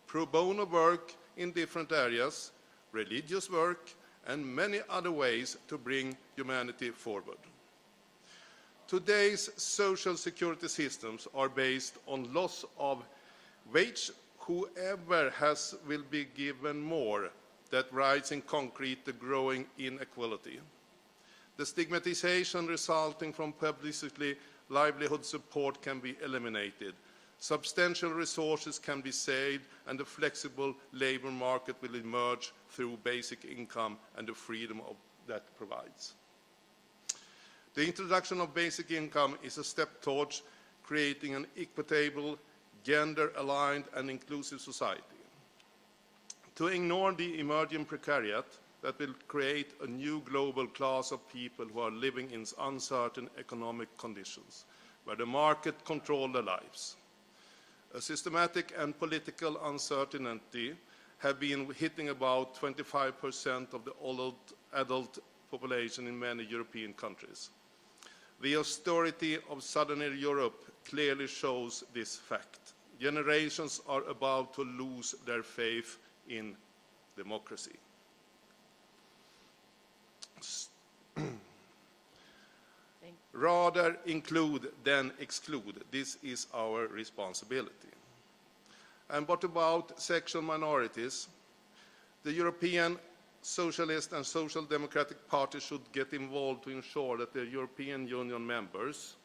pro bono work in different areas, religious work, and many other ways to bring humanity forward. Today's social security systems are based on loss of wage. Whoever has will be given more. That writes in concrete the growing inequality. The stigmatization resulting from publicly livelihood support can be eliminated. Substantial resources can be saved, and the flexible labor market will emerge through basic income and the freedom that provides. The introduction of basic income is a step towards creating an equitable, gender-aligned and inclusive society. To ignore the emerging precariat that will create a new global class of people who are living in uncertain economic conditions, where the market controls their lives. A systematic and political uncertainty have been hitting about 25% of the adult population in many European countries. The austerity of Southern Europe clearly shows this fact. Generations are about to lose their faith in democracy. Rather include than exclude. This is our responsibility. And what about sexual minorities? The European Socialist and Social Democratic Party should get involved to ensure that the European Union members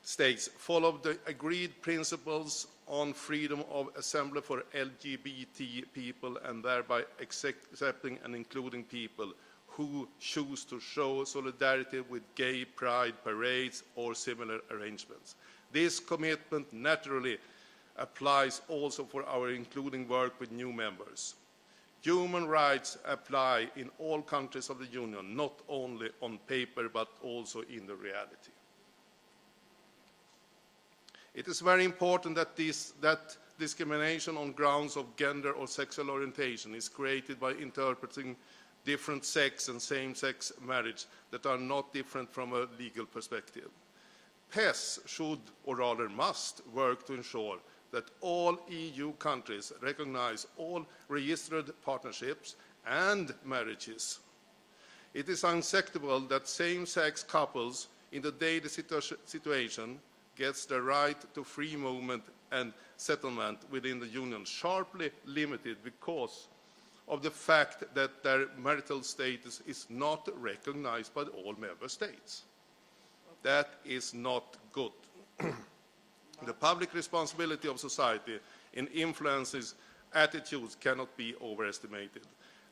states follow the agreed principles on freedom of assembly for LGBT people, and thereby accepting and including people who choose to show solidarity with gay pride parades or similar arrangements. This commitment naturally applies also for our including work with new members. Human rights apply in all countries of the Union, not only on paper but also in the reality. It is very important that discrimination on grounds of gender or sexual orientation is created by interpreting different sex and same-sex marriage that are not different from a legal perspective. PES should, or rather must, work to ensure that all EU countries recognize all registered partnerships and marriages. It is unacceptable that same-sex couples in the daily situation gets the right to free movement and settlement within the Union sharply limited because of the fact that their marital status is not recognized by all member states. That is not good. The public responsibility of society in influences attitudes cannot be overestimated.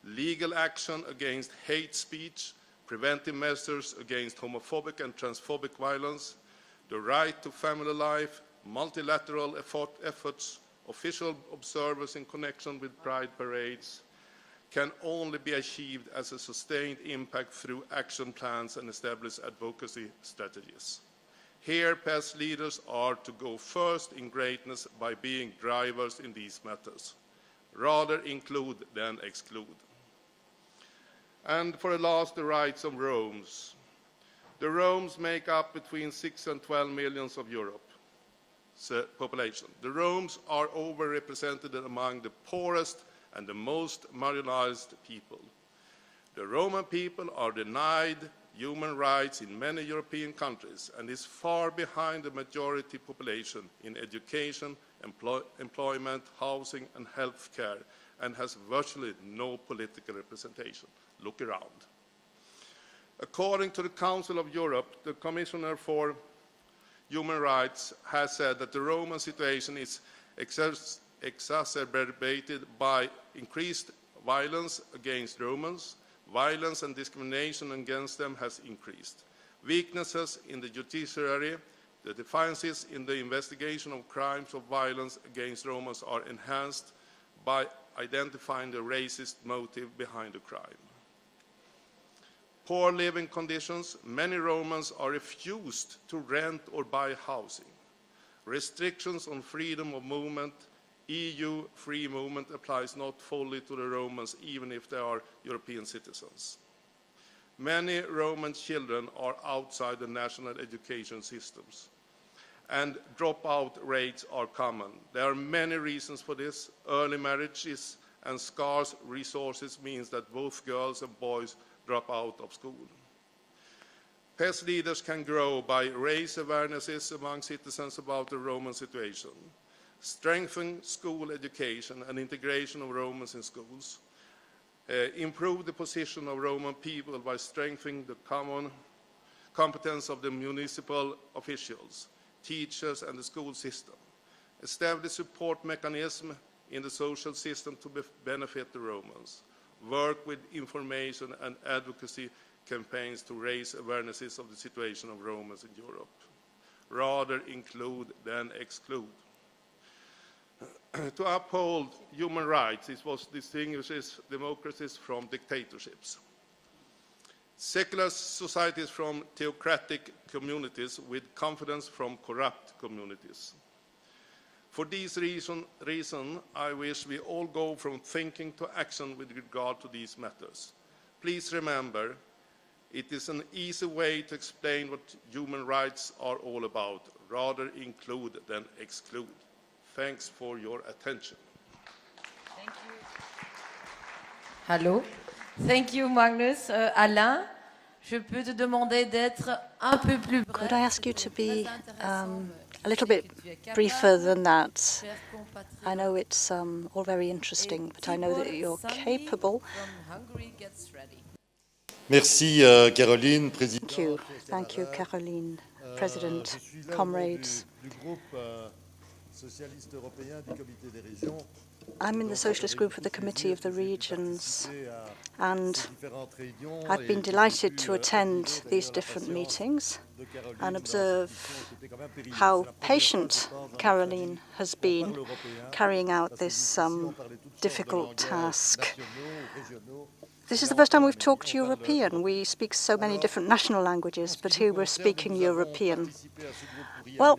Legal action against hate speech, preventive measures against homophobic and transphobic violence, the right to family life, multilateral efforts, official observers in connection with pride parades, can only be achieved as a sustained impact through action plans and established advocacy strategies. Here, PES leaders are to go first in greatness by being drivers in these matters. Rather include than exclude. And for the last, the rights of Roms. The Roms make up between 6 and 12 millions of Europe's population. The Roms are overrepresented among the poorest and the most marginalized people. The Roma people are denied human rights in many European countries and is far behind the majority population in education, employment, housing and health care, and has virtually no political representation. Look around. According to the Council of Europe, the Commissioner for Human Rights has said that the Roma situation is exacerbated by increased violence against Romans. Violence and discrimination against them has increased. Weaknesses in the judiciary, the deficiencies in the investigation of crimes of violence against Romans are enhanced by identifying the racist motive behind the crime. Poor living conditions. Many Romans are refused to rent or buy housing. restrictions on freedom of movement. EU free movement applies not fully to the Romans, even if they are European citizens. Many Roman children are outside the national education systems, and dropout rates are common. There are many reasons for this. Early marriages and scarce resources means that both girls and boys drop out of school. PES leaders can grow by raising awarenesses among citizens about the Roman situation, strengthen school education and integration of Romans in schools, improve the position of Roman people by strengthening the common competence of the municipal officials, teachers and the school system, establish support mechanism in the social system to benefit the Romans, work with information and advocacy campaigns to raise awarenesses of the situation of Romans in Europe. Rather include than exclude. To uphold human rights, it was distinguishes democracies from dictatorships. Secular societies from theocratic communities with confidence from corrupt communities. For this reason, I wish we all go from thinking to action with regard to these matters. Please remember, it is an easy way to explain what human rights are all about. Rather include than exclude. Thanks for your attention. Thank you. Hello. Thank you, Magnus. Alain, je peux te demander d'être un peu plus bref. Could I ask you to be a little bit briefer than that? I know it's all very interesting, but I know that you're capable. Merci, Caroline, Présidente. Thank you, Caroline, President, comrades. I'm in the Socialist Group of the Committee of the Regions, and I've been delighted to attend these different meetings and observe how patient Caroline has been carrying out this difficult task. This is the first time we've talked European. We speak so many different national languages, but here we're speaking European. Well,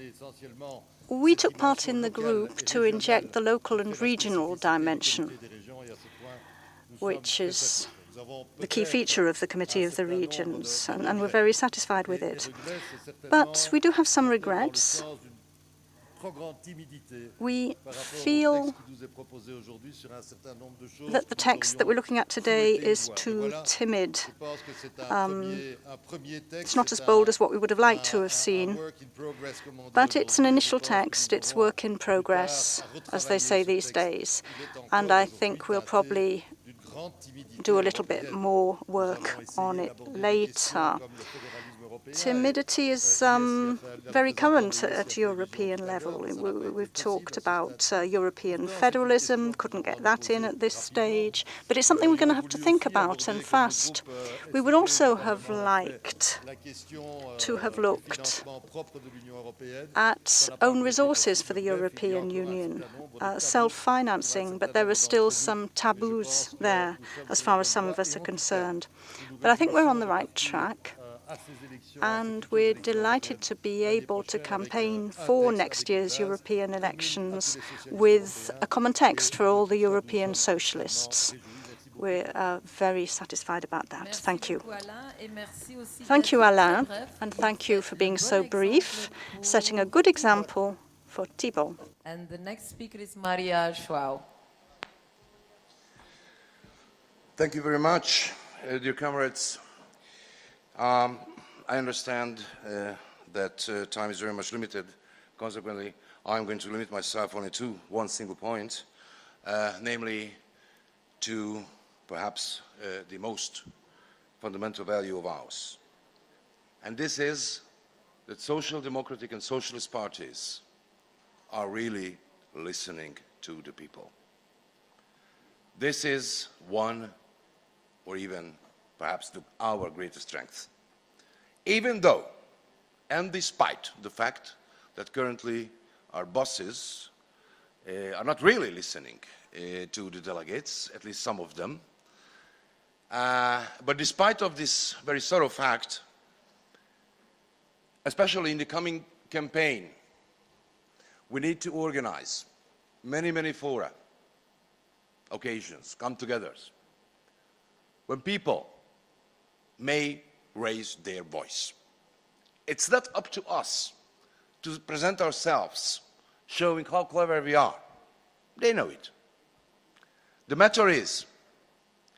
we took part in the group to inject the local and regional dimension, which is the key feature of the Committee of the Regions, and we're very satisfied with it. But we do have some regrets. We feel that the text that we're looking at today is too timid. It's not as bold as what we would have liked to have seen, but it's an initial text, it's work in progress, as they say these days, and I think we'll probably do a little bit more work on it later. Timidity is very current at European level. We've talked about European federalism, couldn't get that in at this stage, but it's something we're going to have to think about, and fast. We would also have liked to have looked at own resources for the European Union, self-financing, but there are still some taboos there as far as some of us are concerned. But I think we're on the right track. And we're delighted to be able to campaign for next year's European elections with a common text for all the European socialists. We're very satisfied about that. Thank you. Thank you, Alain, and thank you for being so brief, setting a good example for Thibault. And the next speaker is Maria João. Thank you very much, dear comrades. I understand that time is very much limited. Consequently, I'm going to limit myself only to one single point, namely to perhaps the most fundamental value of ours. And this is that social democratic and socialist parties are really listening to the people. This is one, or even perhaps our greatest strength. Even though, and despite the fact that currently our bosses are not really listening to the delegates, at least some of them, but despite of this very subtle fact, especially in the coming campaign, we need to organize many, many fora, occasions, come together, when people may raise their voice. It's not up to us to present ourselves showing how clever we are. They know it. The matter is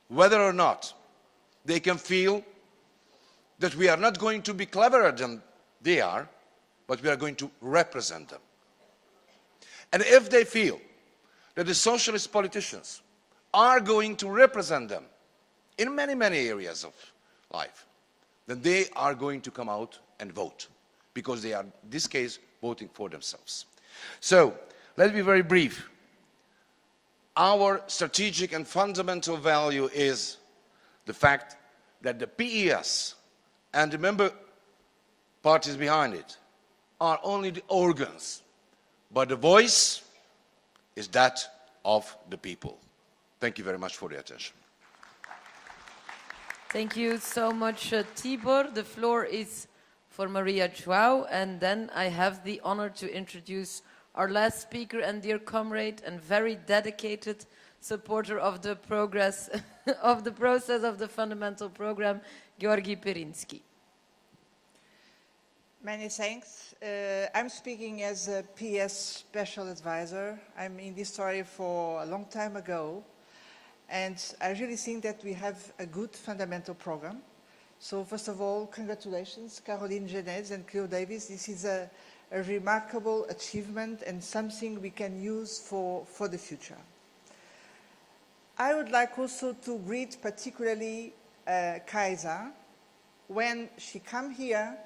whether or not they can feel that we are not going to be cleverer than they are, but we are going to represent them. And if they feel that the socialist politicians are going to represent them in many, many areas of life, then they are going to come out and vote, because they are, in this case, voting for themselves. So, let's be very brief. Our strategic and fundamental value is the fact that the PES and the member parties behind it are only the organs, but the voice is that of the people. Thank you very much for the attention. Thank you so much, Tibor. The floor is for Maria João, and then I have the honor to introduce our last speaker and dear comrade and very dedicated supporter of the progress of the process of the fundamental program, Georgi Pirinski. Many thanks. I'm speaking as a PES special advisor. I'm in this story for a long time ago, and I really think that we have a good fundamental program. So first of all, congratulations, Caroline Genez and Cleo Davis. This is a remarkable achievement and something we can use for the future. I would like also to greet particularly Kaisa when she came here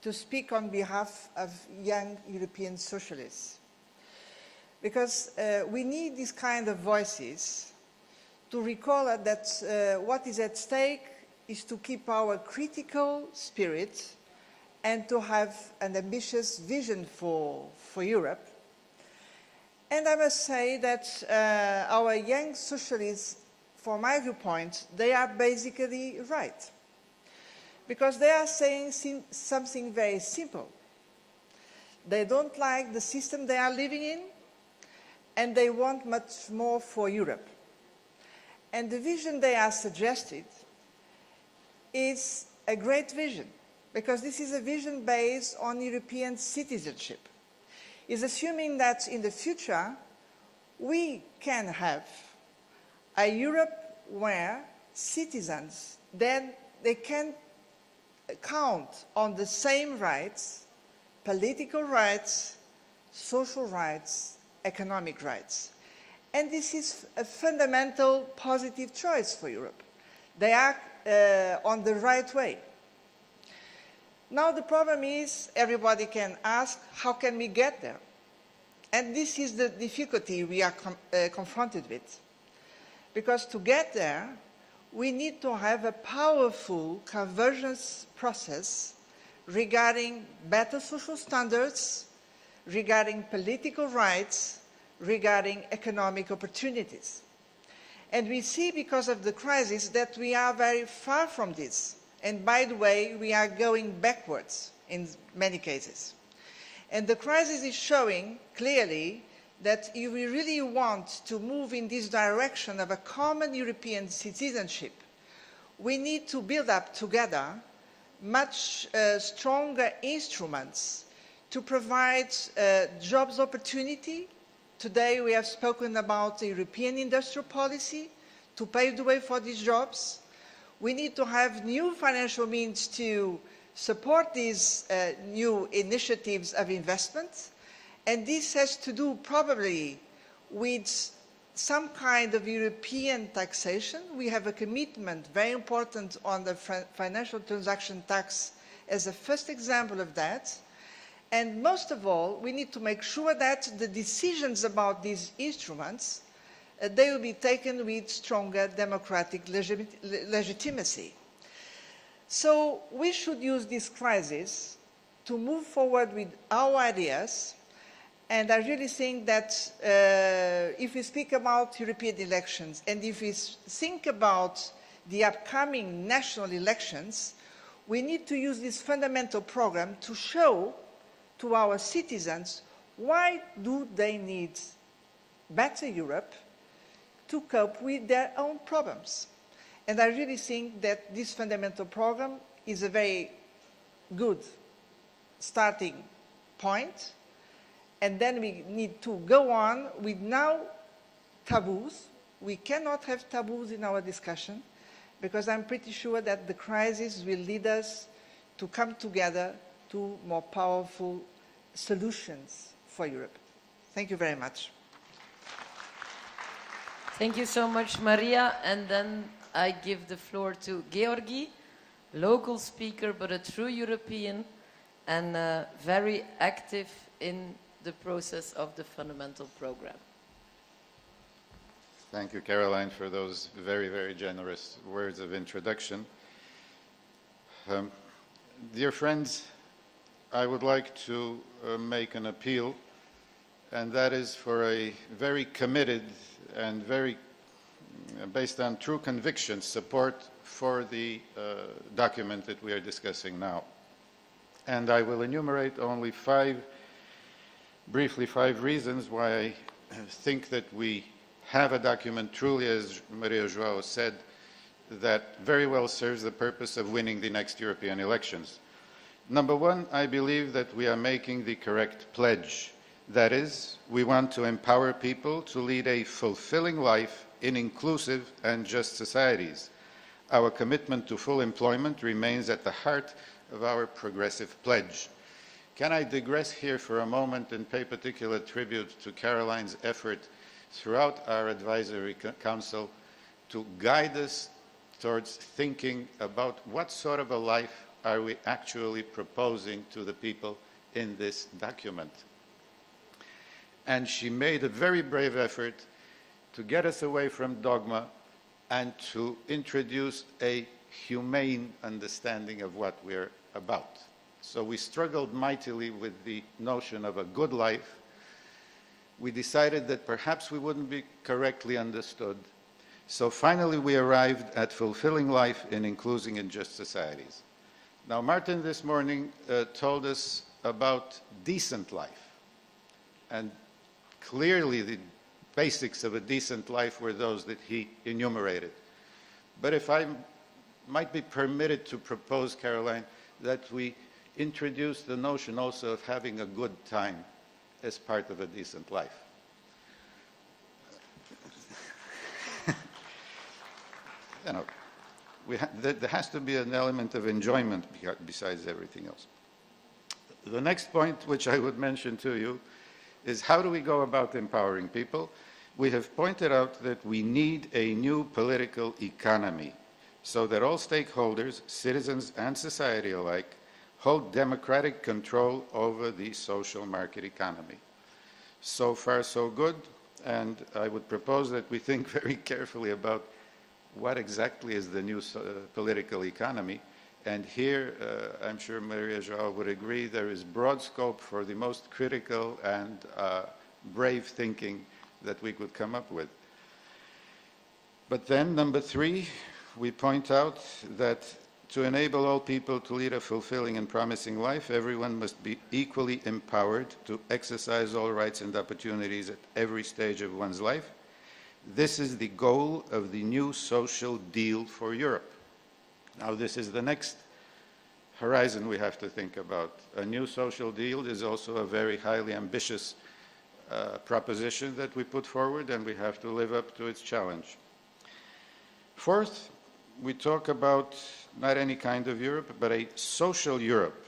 to speak on behalf of young European socialists. Because we need these kind of voices to recall that what is at stake is to keep our critical spirit and to have an ambitious vision for Europe. And I must say that our young socialists, from my viewpoint, they are basically right. Because they are saying something very simple. They don't like the system they are living in, and they want much more for Europe. And the vision they are suggesting is a great vision, because this is a vision based on European citizenship. It's assuming that in the future we can have a Europe where citizens, then they can count on the same rights, political rights, social rights, economic rights. And this is a fundamental positive choice for Europe. They are on the right way. Now the problem is, everybody can ask, how can we get there? And this is the difficulty we are confronted with. Because to get there, we need to have a powerful convergence process regarding better social standards, regarding political rights, regarding economic opportunities. And we see, because of the crisis, that we are very far from this. And by the way, we are going backwards in many cases. And the crisis is showing clearly that if we really want to move in this direction of a common European citizenship, we need to build up together much stronger instruments to provide jobs opportunity. Today we have spoken about the European industrial policy to pave the way for these jobs. We need to have new financial means to support these new initiatives of investment. And this has to do probably with some kind of European taxation. We have a commitment, very important, on the financial transaction tax as a first example of that. And most of all, we need to make sure that the decisions about these instruments, they will be taken with stronger democratic legitimacy. So we should use this crisis to move forward with our ideas. And I really think that if we speak about European elections and if we think about the upcoming national elections, we need to use this fundamental program to show to our citizens Why do they need better Europe to cope with their own problems? And I really think that this fundamental program is a very good starting point. And then we need to go on with now taboos. We cannot have taboos in our discussion, because I'm pretty sure that the crisis will lead us to come together to more powerful solutions for Europe. Thank you very much. Thank you so much, Maria. And then I give the floor to Georgi, local speaker, but a true European and very active in the process of the fundamental program. Thank you, Caroline, for those very, very generous words of introduction. Dear friends, I would like to make an appeal, and that is for a very committed and very based on true conviction support for the document that we are discussing now. And I will enumerate only briefly five reasons why I think that we have a document truly, as Maria João said, that very well serves the purpose of winning the next European elections. Number one, I believe that we are making the correct pledge. That is, we want to empower people to lead a fulfilling life in inclusive and just societies. Our commitment to full employment remains at the heart of our progressive pledge. Can I digress here for a moment and pay particular tribute to Caroline's effort throughout our advisory council to guide us towards thinking about what sort of a life are we actually proposing to the people in this document. And she made a very brave effort to get us away from dogma and to introduce a humane understanding of what we're about. So we struggled mightily with the notion of a good life. We decided that perhaps we wouldn't be correctly understood. So finally we arrived at fulfilling life in inclusive and just societies. Now Martin this morning told us about decent life. And clearly the basics of a decent life were those that he enumerated. But if I might be permitted to propose, Caroline, that we introduce the notion also of having a good time as part of a decent life. You know, there has to be an element of enjoyment besides everything else. The next point which I would mention to you is how do we go about empowering people? We have pointed out that we need a new political economy so that all stakeholders, citizens and society alike, hold democratic control over the social market economy. So far, so good, and I would propose that we think very carefully about what exactly is the new political economy. And here, I'm sure Maria João would agree, there is broad scope for the most critical and brave thinking that we could come up with. But then, number three, we point out that to enable all people to lead a fulfilling and promising life, everyone must be equally empowered to exercise all rights and opportunities at every stage of one's life. This is the goal of the new social deal for Europe. Now, this is the next horizon we have to think about. A new social deal is also a very highly ambitious proposition that we put forward, and we have to live up to its challenge. Fourth, we talk about not any kind of Europe, but a social Europe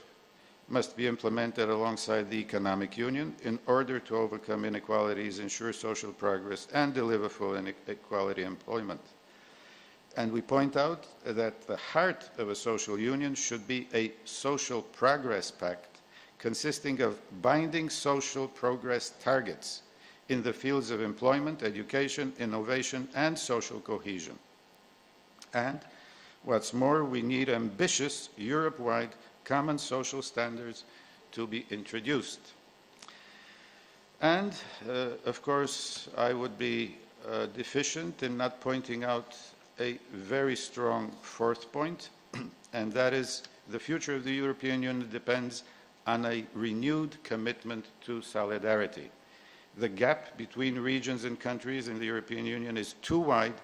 must be implemented alongside the economic union in order to overcome inequalities, ensure social progress, and deliver full and equality employment. And we point out that the heart of a social union should be a social progress pact consisting of binding social progress targets in the fields of employment, education, innovation, and social cohesion. And what's more, we need ambitious Europe-wide common social standards to be introduced. And, of course, I would be deficient in not pointing out a very strong fourth point, and that is the future of the European Union depends on a renewed commitment to solidarity. The gap between regions and countries in the European Union is too wide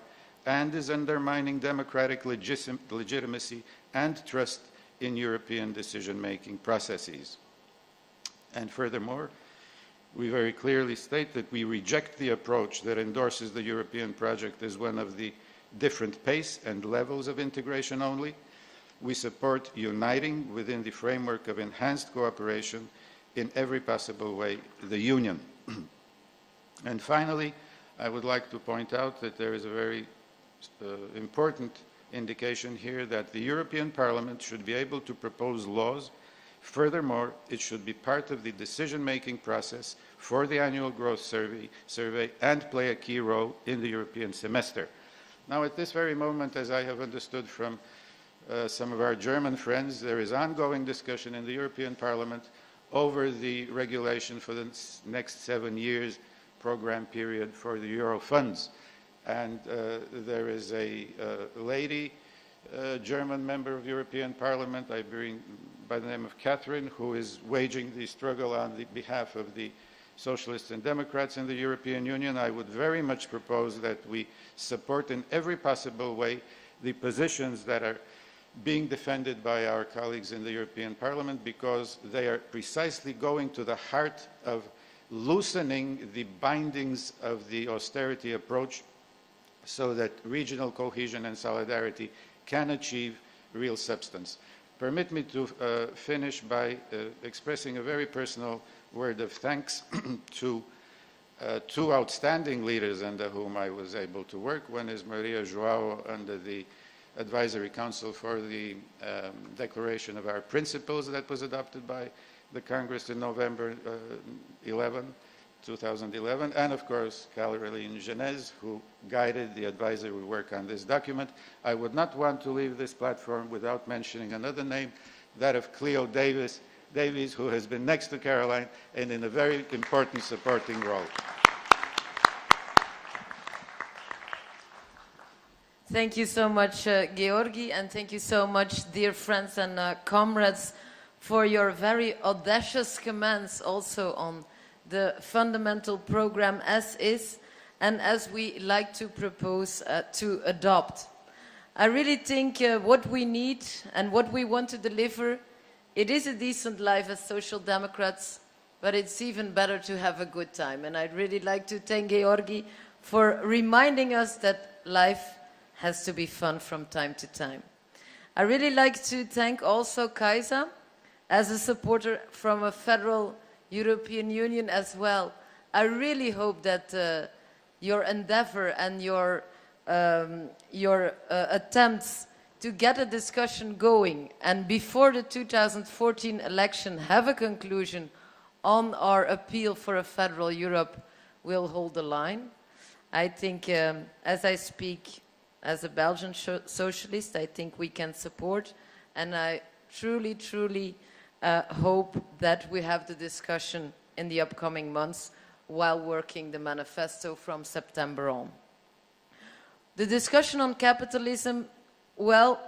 and is undermining democratic legitimacy and trust in European decision-making processes. And furthermore, we very clearly state that we reject the approach that endorses the European project as one of the different pace and levels of integration only. We support uniting within the framework of enhanced cooperation in every possible way the Union. And finally, I would like to point out that there is a very important indication here that the European Parliament should be able to propose laws. Furthermore, it should be part of the decision-making process for the annual growth survey and play a key role in the European semester. Now, at this very moment, as I have understood from some of our German friends, there is ongoing discussion in the European Parliament over the regulation for the next 7 years program period for the Euro funds. And there is a lady, German member of the European Parliament, I bring by the name of Catherine, who is waging the struggle on the behalf of the Socialists and Democrats in the European Union. I would very much propose that we support in every possible way the positions that are being defended by our colleagues in the European Parliament, because they are precisely going to the heart of loosening the bindings of the austerity approach so that regional cohesion and solidarity can achieve real substance. Permit me to finish by expressing a very personal word of thanks to two outstanding leaders under whom I was able to work. One is Maria Joao under the Advisory Council for the Declaration of Our Principles that was adopted by the Congress in November 2011, and of course Caroline Genèse, who guided the advisory work on this document. I would not want to leave this platform without mentioning another name, that of Cleo Davies, who has been next to Caroline and in a very important supporting role. Thank you so much, Georgi, and thank you so much, dear friends and comrades, for your very audacious comments also on the fundamental program as is and as we like to propose to adopt. I really think what we need and what we want to deliver, it is a decent life as Social Democrats, but it's even better to have a good time. And I'd really like to thank Georgi for reminding us that life has to be fun from time to time. I really like to thank also Kaisa as a supporter from a federal European Union as well. I really hope that your endeavor and your attempts to get a discussion going and before the 2014 election have a conclusion on our appeal for a federal Europe will hold the line. I think as I speak as a Belgian socialist, I think we can support, and I truly, truly hope that we have the discussion in the upcoming months while working the manifesto from September on. The discussion on capitalism, well,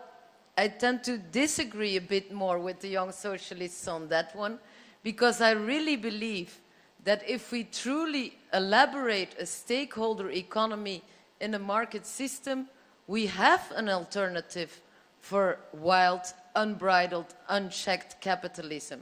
I tend to disagree a bit more with the young socialists on that one, because I really believe that if we truly elaborate a stakeholder economy in a market system, we have an alternative for wild, unbridled, unchecked capitalism.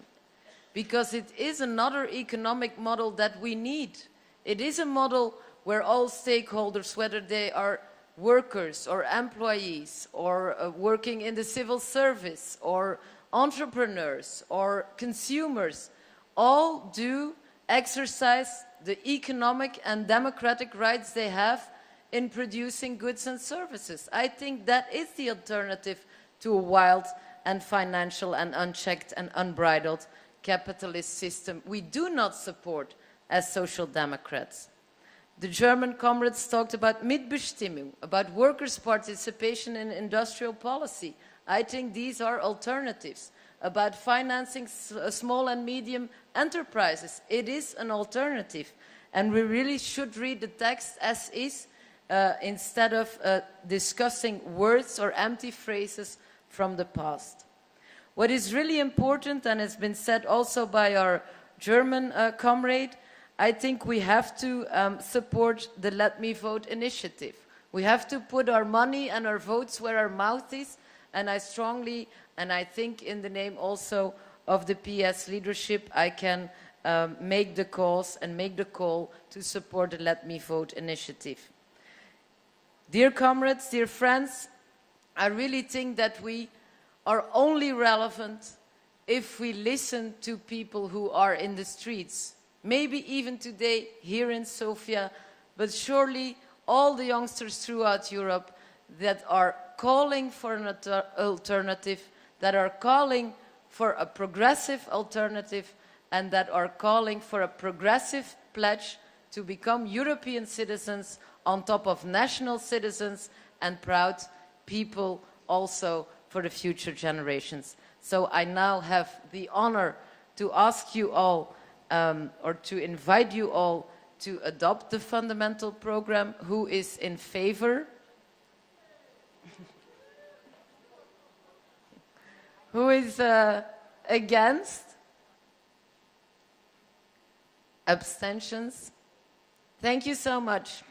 Because it is another economic model that we need. It is a model where all stakeholders, whether they are workers or employees or working in the civil service or entrepreneurs or consumers, all do exercise the economic and democratic rights they have in producing goods and services. I think that is the alternative to a wild and financial and unchecked and unbridled capitalist system we do not support as Social Democrats. The German comrades talked about Mitbestimmung, about workers' participation in industrial policy. I think these are alternatives. About financing small and medium enterprises. It is an alternative. And we really should read the text as is instead of discussing words or empty phrases from the past. What is really important, and it's been said also by our German comrade, I think we have to support the Let Me Vote initiative. We have to put our money and our votes where our mouth is, and I strongly, and I think in the name also of the PES leadership, I can make the calls and make the call to support the Let Me Vote initiative. Dear comrades, dear friends, I really think that we are only relevant if we listen to people who are in the streets. Maybe even today here in Sofia, but surely all the youngsters throughout Europe that are calling for an alternative, that are calling for a progressive alternative, and that are calling for a progressive pledge to become European citizens on top of national citizens and proud people also for the future generations. So I now have the honor to ask you all, or to invite you all to adopt the fundamental program. Who is in favor? Who is against? Abstentions? Thank you so much.